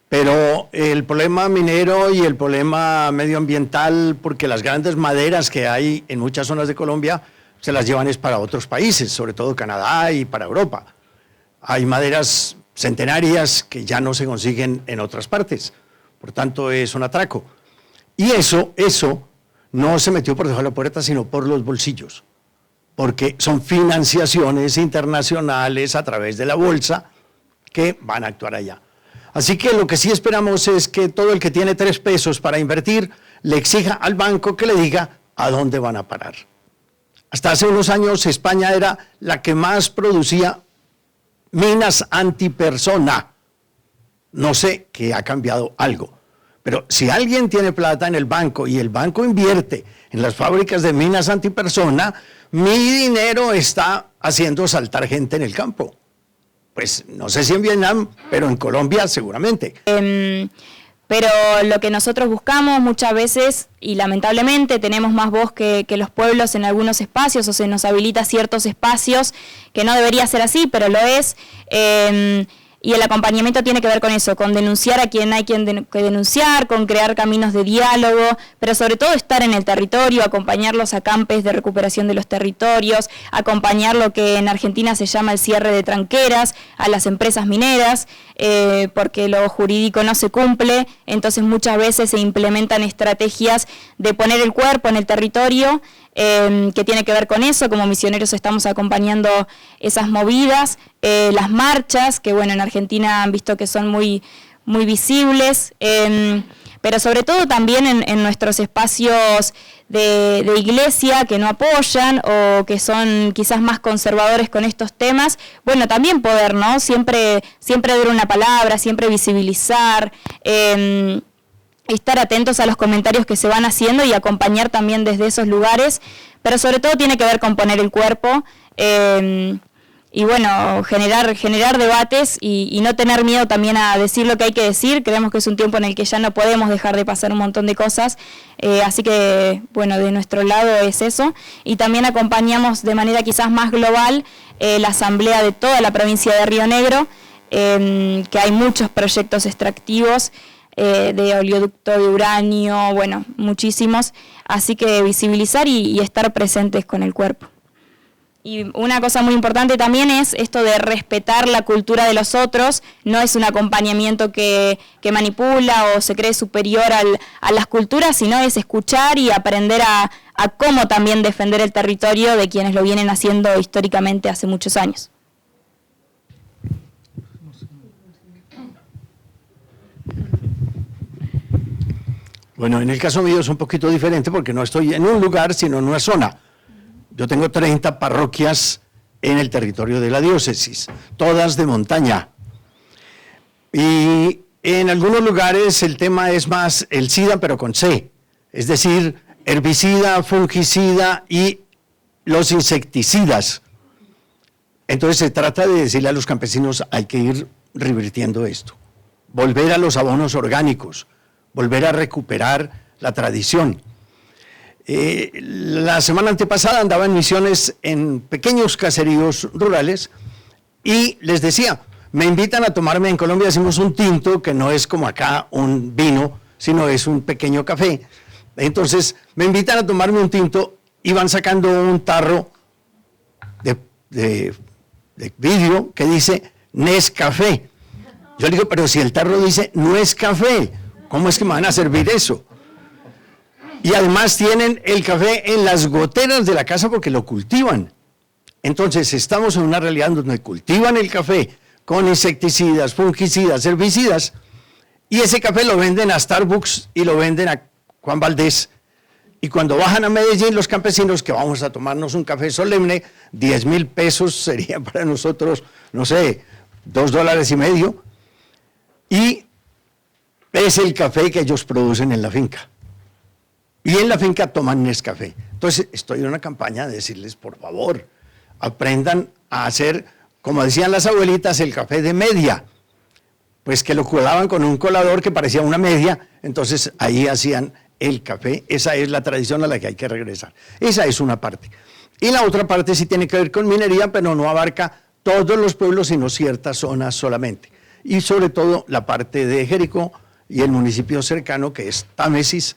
[SPEAKER 6] pero el problema minero y el problema medioambiental, porque las grandes maderas que hay en muchas zonas de Colombia se las llevan es para otros países, sobre todo Canadá y para Europa. Hay maderas centenarias que ya no se consiguen en otras partes, por tanto es un atraco. Y eso no se metió por debajo de la puerta, sino por los bolsillos, porque son financiaciones internacionales a través de la bolsa que van a actuar allá. Así que lo que sí esperamos es que todo el que tiene 3 pesos para invertir le exija al banco que le diga a dónde van a parar. Hasta hace unos años España era la que más producía minas antipersona. No sé, que ha cambiado algo. Pero si alguien tiene plata en el banco y el banco invierte en las fábricas de minas antipersona, mi dinero está haciendo saltar gente en el campo. Pues no sé si en Vietnam, pero en Colombia seguramente.
[SPEAKER 5] Pero lo que nosotros buscamos muchas veces, y lamentablemente tenemos más voz que los pueblos en algunos espacios, o se nos habilita ciertos espacios, que no debería ser así, pero lo es. Y el acompañamiento tiene que ver con eso, con denunciar a quien hay que denunciar, con crear caminos de diálogo, pero sobre todo estar en el territorio, acompañar los acampes de recuperación de los territorios, acompañar lo que en Argentina se llama el cierre de tranqueras a las empresas mineras, porque lo jurídico no se cumple, entonces muchas veces se implementan estrategias de poner el cuerpo en el territorio, que tiene que ver con eso. Como misioneros estamos acompañando esas movidas, las marchas, que bueno, en Argentina han visto que son muy visibles, pero sobre todo también en nuestros espacios de iglesia que no apoyan o que son quizás más conservadores con estos temas, bueno, también poder, ¿no? Siempre dar una palabra, siempre visibilizar, estar atentos a los comentarios que se van haciendo y acompañar también desde esos lugares, pero sobre todo tiene que ver con poner el cuerpo, bueno, generar debates y no tener miedo también a decir lo que hay que decir. Creemos que es un tiempo en el que ya no podemos dejar de pasar un montón de cosas, así que bueno, de nuestro lado es eso. Y también acompañamos de manera quizás más global la asamblea de toda la provincia de Río Negro, que hay muchos proyectos extractivos de oleoducto de uranio, bueno, muchísimos, así que visibilizar y estar presentes con el cuerpo. Y una cosa muy importante también es esto de respetar la cultura de los otros. No es un acompañamiento que manipula o se cree superior a las culturas, sino es escuchar y aprender a cómo también defender el territorio de quienes lo vienen haciendo históricamente hace muchos años.
[SPEAKER 6] Bueno, en el caso mío es un poquito diferente porque no estoy en un lugar, sino en una zona. Yo tengo 30 parroquias en el territorio de la diócesis, todas de montaña. Y en algunos lugares el tema es más el SIDA, pero con C, es decir, herbicida, fungicida y los insecticidas. Entonces se trata de decirle a los campesinos, hay que ir revirtiendo esto, volver a los abonos orgánicos, volver a recuperar la tradición. La semana antepasada andaba en misiones en pequeños caseríos rurales y les decía, me invitan a tomarme, en Colombia decimos un tinto, que no es como acá un vino, sino es un pequeño café. Entonces me invitan a tomarme un tinto y van sacando un tarro de vidrio que dice Nescafé. Yo le digo, pero si el tarro dice no es café, ¿cómo es que me van a servir eso? Y además tienen el café en las goteras de la casa porque lo cultivan. Entonces estamos en una realidad donde cultivan el café con insecticidas, fungicidas, herbicidas, y ese café lo venden a Starbucks y lo venden a Juan Valdés. Y cuando bajan a Medellín los campesinos, que vamos a tomarnos un café solemne, 10.000 pesos sería para nosotros, no sé, $2.50, y es el café que ellos producen en la finca. Y en la finca toman Nescafé. Entonces, estoy en una campaña de decirles, por favor, aprendan a hacer, como decían las abuelitas, el café de media. Pues que lo colaban con un colador que parecía una media, entonces ahí hacían el café. Esa es la tradición a la que hay que regresar. Esa es una parte. Y la otra parte sí tiene que ver con minería, pero no abarca todos los pueblos, sino ciertas zonas solamente. Y sobre todo la parte de Jericó y el municipio cercano, que es Támesis,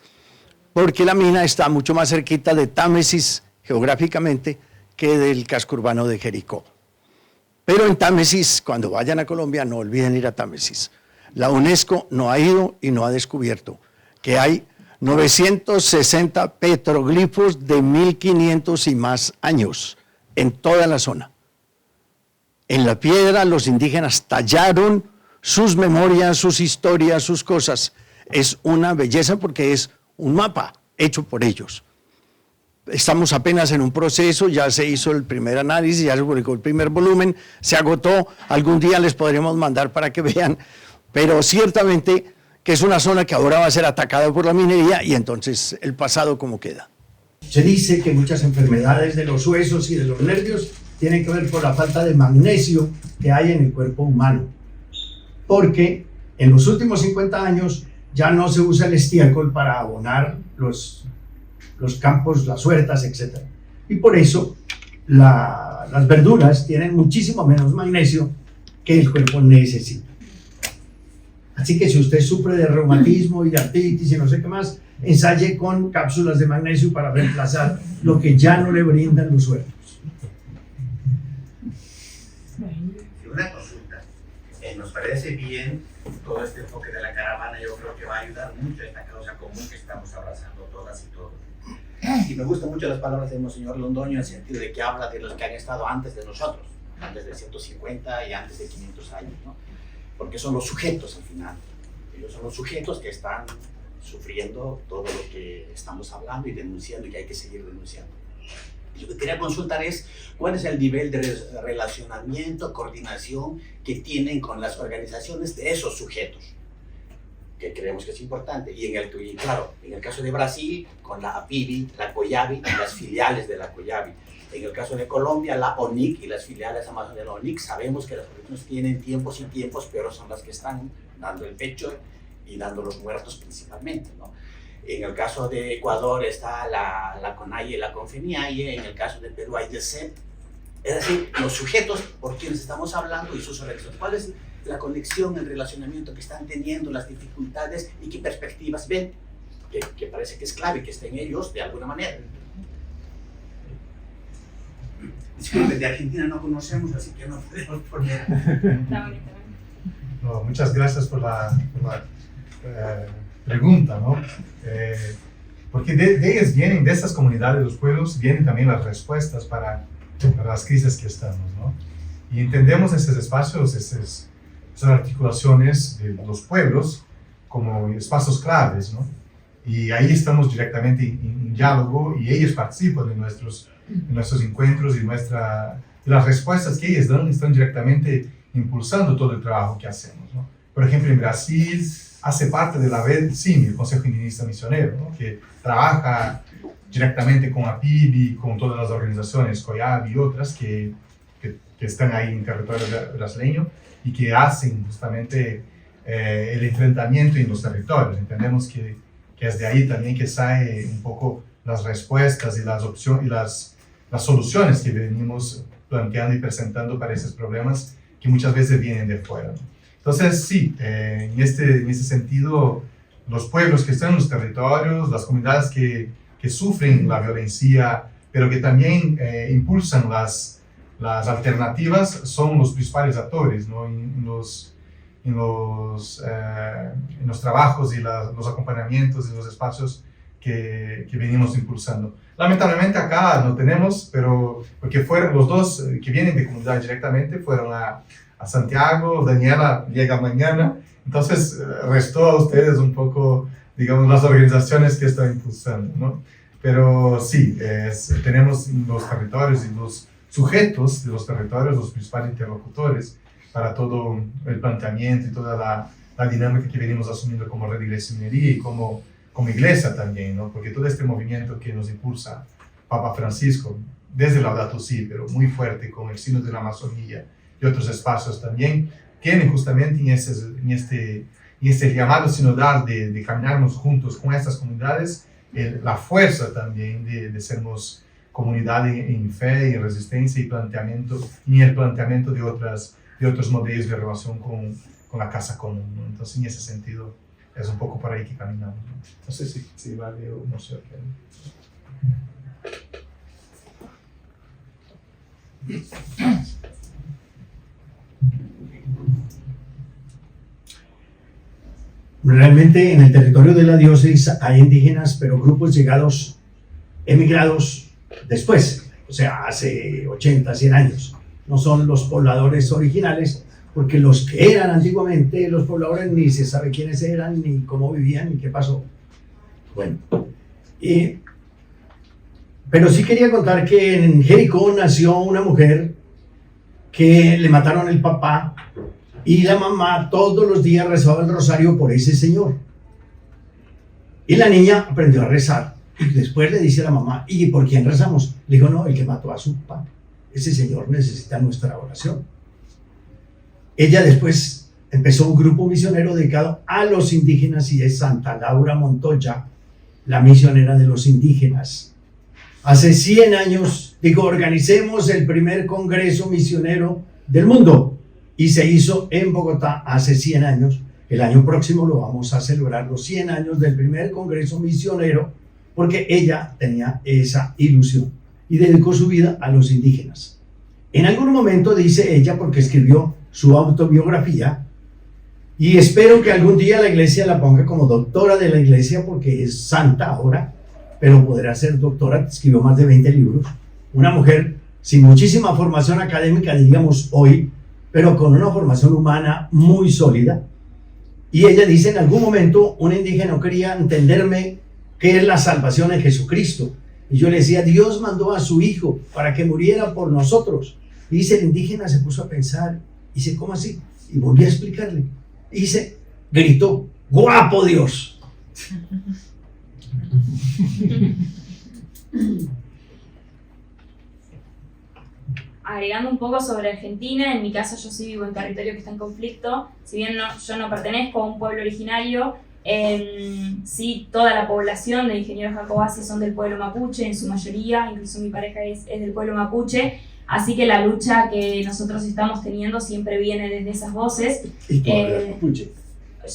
[SPEAKER 6] porque la mina está mucho más cerquita de Támesis geográficamente que del casco urbano de Jericó. Pero en Támesis, cuando vayan a Colombia, no olviden ir a Támesis. La UNESCO no ha ido y no ha descubierto que hay 960 petroglifos de 1500 y más años en toda la zona. En la piedra los indígenas tallaron sus memorias, sus historias, sus cosas. Es una belleza porque es un mapa hecho por ellos. Estamos apenas en un proceso, ya se hizo el primer análisis, ya se publicó el primer volumen, se agotó, algún día les podremos mandar para que vean, pero ciertamente que es una zona que ahora va a ser atacada por la minería y entonces el pasado ¿cómo queda?
[SPEAKER 7] Se dice que muchas enfermedades de los huesos y de los nervios tienen que ver por la falta de magnesio que hay en el cuerpo humano, porque en los últimos 50 años ya no se usa el estiércol para abonar los campos, las huertas, etc. Y por eso las verduras tienen muchísimo menos magnesio que el cuerpo necesita. Así que si usted sufre de reumatismo y de artritis y no sé qué más, ensaye con cápsulas de magnesio para reemplazar lo que ya no le brindan los huertos.
[SPEAKER 8] Una consulta. Nos parece bien todo este enfoque de la caravana. Yo creo que va a ayudar mucho a esta causa común que estamos abrazando todas y todos. Y me gustan mucho las palabras de Monseñor Londoño en el sentido de que habla de los que han estado antes de nosotros, antes de 150 y antes de 500 años, ¿no? Porque son los sujetos al final. Ellos son los sujetos que están sufriendo todo lo que estamos hablando y denunciando y que hay que seguir denunciando. Y lo que quería consultar es cuál es el nivel de relacionamiento, coordinación que tienen con las organizaciones de esos sujetos, que creemos que es importante. Y claro, en el caso de Brasil, con la APIBI, la COIABI y las filiales de la COIABI. En el caso de Colombia, la ONIC y las filiales Amazon de la ONIC, sabemos que las organizaciones tienen tiempos y tiempos, pero son las que están dando el pecho y dando los muertos principalmente, ¿no? En el caso de Ecuador está la CONAIE y la CONFENIAIE, en el caso de Perú hay DECEP, es decir, los sujetos por quienes estamos hablando y sus elecciones. ¿Cuál es la conexión, el relacionamiento que están teniendo, las dificultades y qué perspectivas ven? Que parece que es clave que estén ellos de alguna manera. Disculpe, de Argentina no conocemos, así que no podemos poner.
[SPEAKER 9] No, muchas gracias por la pregunta, ¿no? Porque de ellas vienen, de estas comunidades, de los pueblos, vienen también las respuestas para las crisis que estamos, ¿no? Y entendemos esos espacios, esas articulaciones de los pueblos como espacios claves, ¿no? Y ahí estamos directamente en diálogo y ellos participan de nuestros encuentros y las respuestas que ellos dan están directamente impulsando todo el trabajo que hacemos, ¿no? Por ejemplo, en Brasil hace parte de la red CIMI, el Consejo Indigenista Misionero, ¿no? Que trabaja directamente con APIB, con todas las organizaciones, COIAB y otras que están ahí en territorio brasileño y que hacen justamente el enfrentamiento en los territorios. Entendemos que es de ahí también que salen un poco las respuestas y las opciones y las soluciones que venimos planteando y presentando para esos problemas que muchas veces vienen de fuera, ¿no? Entonces, sí, en este sentido, los pueblos que están en los territorios, las comunidades que sufren la violencia, pero que también impulsan las alternativas, son los principales actores, ¿no? en los trabajos y los acompañamientos y los espacios que venimos impulsando. Lamentablemente acá no tenemos, pero porque fueron los dos que vienen de comunidad directamente, fueron a Santiago. Daniela llega mañana, entonces restó a ustedes un poco, digamos, las organizaciones que están impulsando, ¿no? Pero sí, tenemos los territorios y los sujetos de los territorios, los principales interlocutores para todo el planteamiento y toda la dinámica que venimos asumiendo como red de iglesia y minería y como iglesia también, ¿no? Porque todo este movimiento que nos impulsa Papa Francisco, desde Laudato Si, pero muy fuerte con el Sínodo de la Amazonía y otros espacios también, tienen justamente en este llamado sinodal de caminarnos juntos con estas comunidades, la fuerza también de sermos comunidad en fe y resistencia y planteamiento, y el planteamiento de otros modelos de relación con la casa común, ¿no? Entonces, en ese sentido, es un poco por ahí que caminamos, ¿no? No sé si vale o no sé.
[SPEAKER 7] Realmente en el territorio de la diócesis hay indígenas, pero grupos emigrados después, o sea, hace 80, 100 años. No son los pobladores originales, porque los que eran antiguamente los pobladores ni se sabe quiénes eran, ni cómo vivían, ni qué pasó. Bueno, pero sí quería contar que en Jericó nació una mujer que le mataron el papá y la mamá todos los días rezaba el rosario por ese señor. Y la niña aprendió a rezar. Y después le dice a la mamá, ¿y por quién rezamos? Le dijo, no, el que mató a su papá. Ese señor necesita nuestra oración. Ella después empezó un grupo misionero dedicado a los indígenas y es Santa Laura Montoya, la misionera de los indígenas. Hace 100 años, organicemos el primer congreso misionero del mundo y se hizo en Bogotá hace 100 años. El año próximo lo vamos a celebrar, los 100 años del primer congreso misionero, porque ella tenía esa ilusión y dedicó su vida a los indígenas. En algún momento dice ella, porque escribió su autobiografía, y espero que algún día la iglesia la ponga como doctora de la iglesia, porque es santa ahora, pero podrá ser doctora, escribió más de 20 libros, una mujer sin muchísima formación académica, diríamos hoy, pero con una formación humana muy sólida. Y ella dice, en algún momento un indígena quería entenderme qué es la salvación en Jesucristo. Y yo le decía, Dios mandó a su hijo para que muriera por nosotros. Y dice, el indígena se puso a pensar, y dice, ¿cómo así? Y volví a explicarle. Y dice, gritó, ¡guapo Dios!
[SPEAKER 5] agregando un poco sobre Argentina, en mi caso yo sí vivo en territorio que está en conflicto, si bien yo no pertenezco a un pueblo originario, sí toda la población de Ingeniero Jacobacci son del pueblo mapuche, en su mayoría, incluso mi pareja es del pueblo mapuche, así que la lucha que nosotros estamos teniendo siempre viene desde esas voces.
[SPEAKER 7] ¿Y tú hablas mapuche?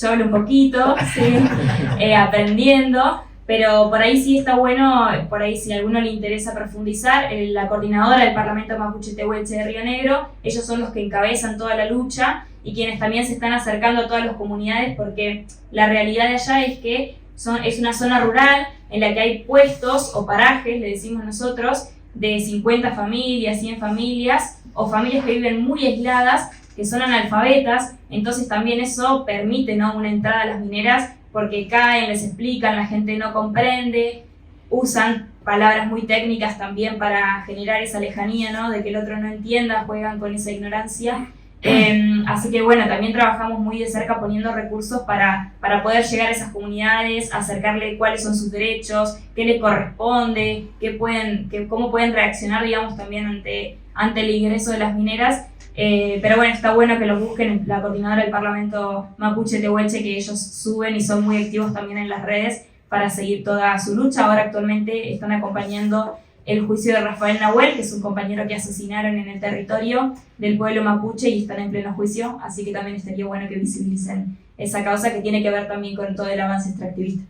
[SPEAKER 5] Yo hablo un poquito, sí, aprendiendo. Pero por ahí sí está bueno, por ahí si a alguno le interesa profundizar, la coordinadora del Parlamento Mapuche Tehuelche de Río Negro, ellos son los que encabezan toda la lucha y quienes también se están acercando a todas las comunidades, porque la realidad de allá es que es una zona rural en la que hay puestos o parajes, le decimos nosotros, de 50 familias, 100 familias, o familias que viven muy aisladas, que son analfabetas, entonces también eso permite, ¿no?, una entrada a las mineras, porque caen, les explican, la gente no comprende, usan palabras muy técnicas también para generar esa lejanía, ¿no?, de que el otro no entienda, juegan con esa ignorancia. Así que bueno, también trabajamos muy de cerca poniendo recursos para poder llegar a esas comunidades, acercarle cuáles son sus derechos, qué les corresponde, cómo pueden reaccionar, digamos, también ante el ingreso de las mineras. Pero bueno, está bueno que lo busquen, la coordinadora del Parlamento Mapuche Tehuelche, que ellos suben y son muy activos también en las redes para seguir toda su lucha. Ahora actualmente están acompañando el juicio de Rafael Nahuel, que es un compañero que asesinaron en el territorio del pueblo mapuche y están en pleno juicio, así que también estaría bueno que visibilicen esa causa que tiene que ver también con todo el avance extractivista.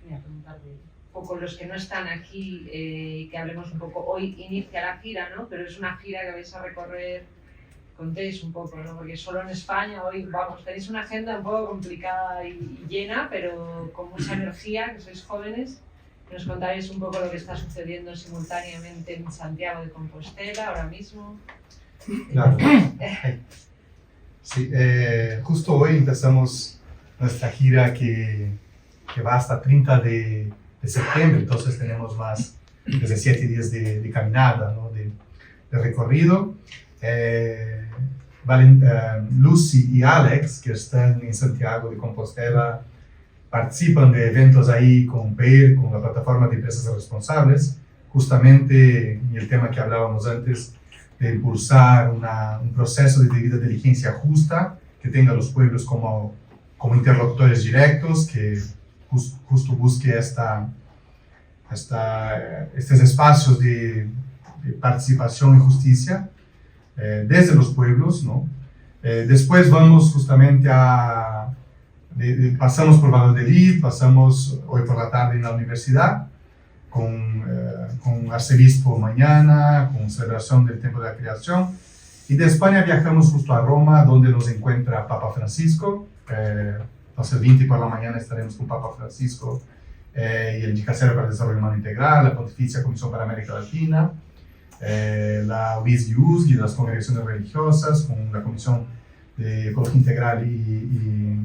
[SPEAKER 10] Quería preguntarle un poco los que no están aquí, que hablemos un poco. Hoy inicia la gira, ¿no? Pero es una gira que vais a recorrer, contéis un poco, ¿no? Porque solo en España hoy, vamos, tenéis una agenda un poco complicada y llena, pero con mucha energía, que sois jóvenes. Nos contaréis un poco lo que está sucediendo simultáneamente en Santiago de Compostela ahora mismo.
[SPEAKER 9] Claro. Sí, justo hoy empezamos nuestra gira que va hasta 30 de septiembre, entonces tenemos más de 7 días de caminada, ¿no?, de recorrido. Lucy y Alex, que están en Santiago de Compostela, participan de eventos ahí con PEIR, con la plataforma de empresas responsables, justamente en el tema que hablábamos antes, de impulsar un proceso de debida diligencia justa, que tenga a los pueblos como interlocutores directos, que justo busque estos espacios de participación y justicia desde los pueblos, ¿no? Después vamos justamente pasamos por Valladolid, pasamos hoy por la tarde en la universidad, con arzobispo mañana, con celebración del Templo de la Creación, y de España viajamos justo a Roma, donde nos encuentra Papa Francisco. Entonces el 20 por la mañana estaremos con Papa Francisco y el Dicasterio para el Desarrollo Humano Integral, la Pontificia Comisión para América Latina, la UIS y las congregaciones religiosas, con la Comisión de Ecología Integral y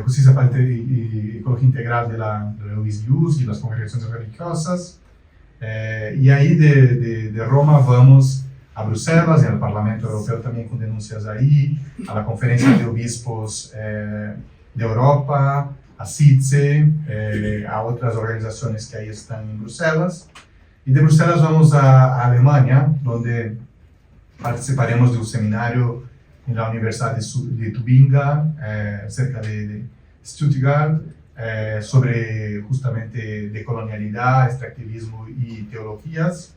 [SPEAKER 9] Justicia y Ecología Integral de la UIS y las congregaciones religiosas. Y ahí de Roma vamos a Bruselas y al Parlamento Europeo también con denuncias ahí, a la Conferencia de Obispos de Europa, a CITSE, a otras organizaciones que ahí están en Bruselas. Y de Bruselas vamos a Alemania, donde participaremos de un seminario en la Universidad de Tubinga, cerca de Stuttgart, sobre justamente decolonialidad, extractivismo y teologías,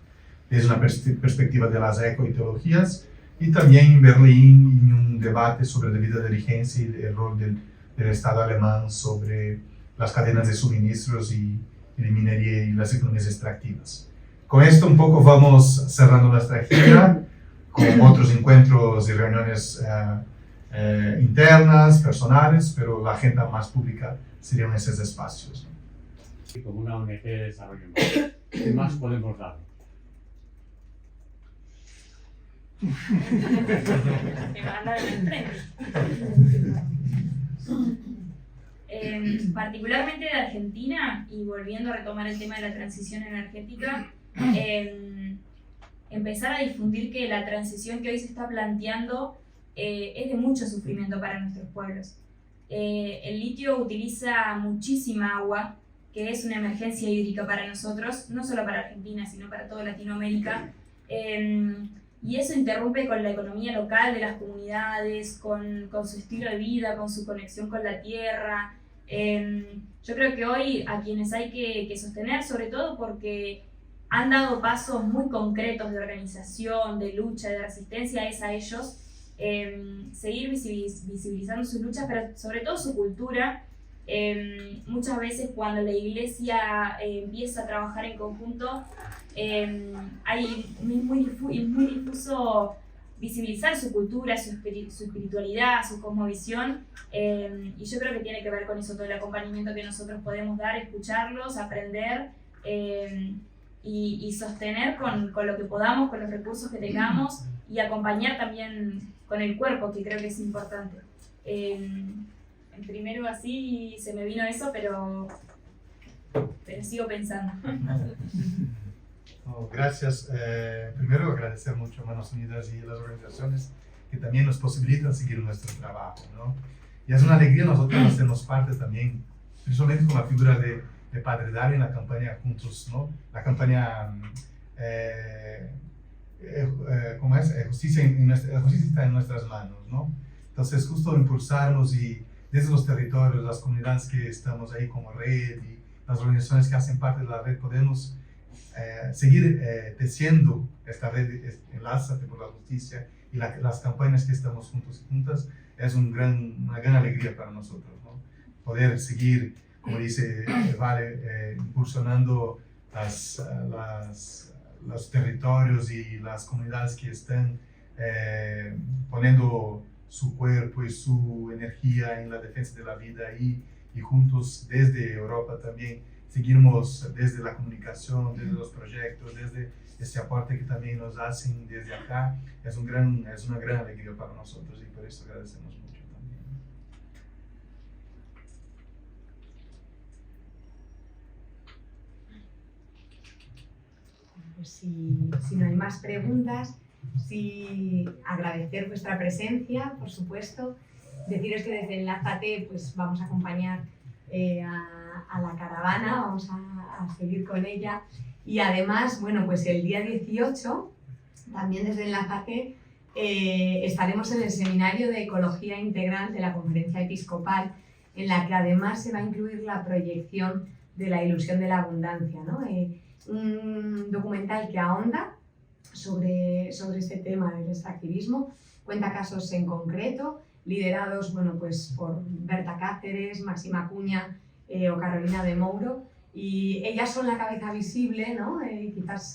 [SPEAKER 9] desde una perspectiva de las eco y teologías, y también en Berlín en un debate sobre la debida diligencia y el rol del Estado alemán sobre las cadenas de suministros y la minería y las economías extractivas. Con esto un poco vamos cerrando nuestra gira con otros encuentros y reuniones internas, personales, pero la agenda más pública serían esos espacios, ¿no?
[SPEAKER 11] Como una ONG de desarrollo, ¿qué más podemos dar?
[SPEAKER 5] Particularmente de Argentina, y volviendo a retomar el tema de la transición energética, empezar a difundir que la transición que hoy se está planteando es de mucho sufrimiento para nuestros pueblos. El litio utiliza muchísima agua, que es una emergencia hídrica para nosotros, no solo para Argentina, sino para toda Latinoamérica. Y eso interrumpe con la economía local de las comunidades, con su estilo de vida, con su conexión con la tierra. Yo creo que hoy a quienes hay que sostener, sobre todo porque han dado pasos muy concretos de organización, de lucha, de resistencia, es a ellos seguir visibilizando sus luchas, pero sobre todo su cultura. Muchas veces cuando la iglesia empieza a trabajar en conjunto, hay muy difuso visibilizar su cultura, su espiritualidad, su cosmovisión, y yo creo que tiene que ver con eso todo el acompañamiento que nosotros podemos dar, escucharlos, aprender y sostener con lo que podamos, con los recursos que tengamos, y acompañar también con el cuerpo, que creo que es importante. Primero así se me vino eso, pero sigo pensando.
[SPEAKER 9] Oh, gracias. Primero agradecer mucho a Manos Unidas y las organizaciones que también nos posibilitan seguir nuestro trabajo, ¿no? Y es una alegría nosotros hacernos parte también, principalmente con la figura de Padre Dario en la campaña Juntos, ¿no? La campaña, ¿cómo es? Justicia está en nuestras manos, ¿no? Entonces, justo impulsarnos y desde los territorios, las comunidades que estamos ahí como red y las organizaciones que hacen parte de la red, podemos seguir tejiendo esta red, Enlázate por la Justicia, y las campañas que estamos juntos y juntas, es una gran alegría para nosotros, ¿no? Poder seguir, como dice Vale, impulsionando los territorios y las comunidades que están poniendo su cuerpo y su energía en la defensa de la vida y juntos desde Europa también seguimos desde la comunicación, desde los proyectos, desde este aporte que también nos hacen desde acá. Es una gran alegría para nosotros y por eso agradecemos mucho también.
[SPEAKER 1] Pues si no hay más preguntas, sí agradecer vuestra presencia, por supuesto. Deciros que desde Enlázate pues vamos a acompañar a la caravana, vamos a seguir con ella, y además, bueno, pues el día 18, también desde Enlázate, estaremos en el seminario de Ecología Integral de la Conferencia Episcopal, en la que además se va a incluir la proyección de La Ilusión de la Abundancia, ¿no? Un documental que ahonda sobre este tema del extractivismo, cuenta casos en concreto, liderados, bueno, pues por Berta Cáceres, Máxima Cuña o Carolina de Mouro, y ellas son la cabeza visible, ¿no?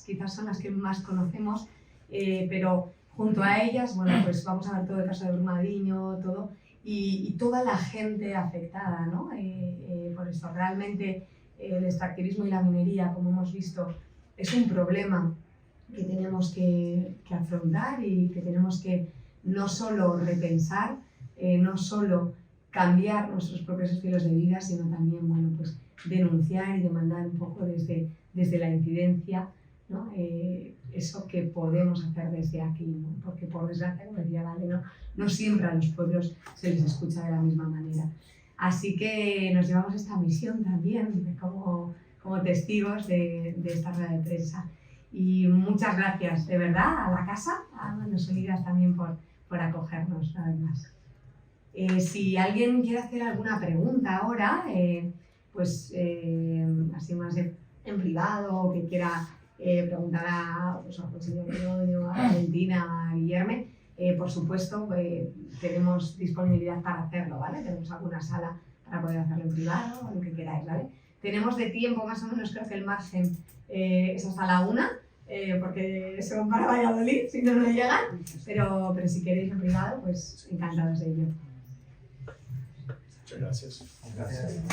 [SPEAKER 1] Quizás son las que más conocemos, pero junto a ellas, bueno, pues vamos a ver todo el caso de Brumadinho, todo, y toda la gente afectada, ¿no? Por esto. Realmente el extractivismo y la minería, como hemos visto, es un problema que tenemos que afrontar y que tenemos que no solo repensar, no solo cambiar nuestros propios estilos de vida, sino también, bueno, pues denunciar y demandar un poco desde la incidencia, ¿no? Eso que podemos hacer desde aquí, ¿no? Porque por desgracia, como decía Vale, no siempre a los pueblos se les escucha de la misma manera. Así que nos llevamos esta misión también como testigos de esta rueda de prensa. Y muchas gracias, de verdad, a la casa, a Manos Unidas también por acogernos, una vez más. Si alguien quiere hacer alguna pregunta ahora, pues así más en privado, o que quiera preguntar a José Antonio, a Valentina, a Guillermo, por supuesto, tenemos disponibilidad para hacerlo, ¿vale? Tenemos alguna sala para poder hacerlo en privado o lo que queráis, ¿vale? Tenemos de tiempo más o menos, creo que el margen es hasta la 1, porque se van para Valladolid, si no llegan, pero si queréis en privado, pues encantados de ello.
[SPEAKER 6] Muchas gracias.
[SPEAKER 9] Gracias.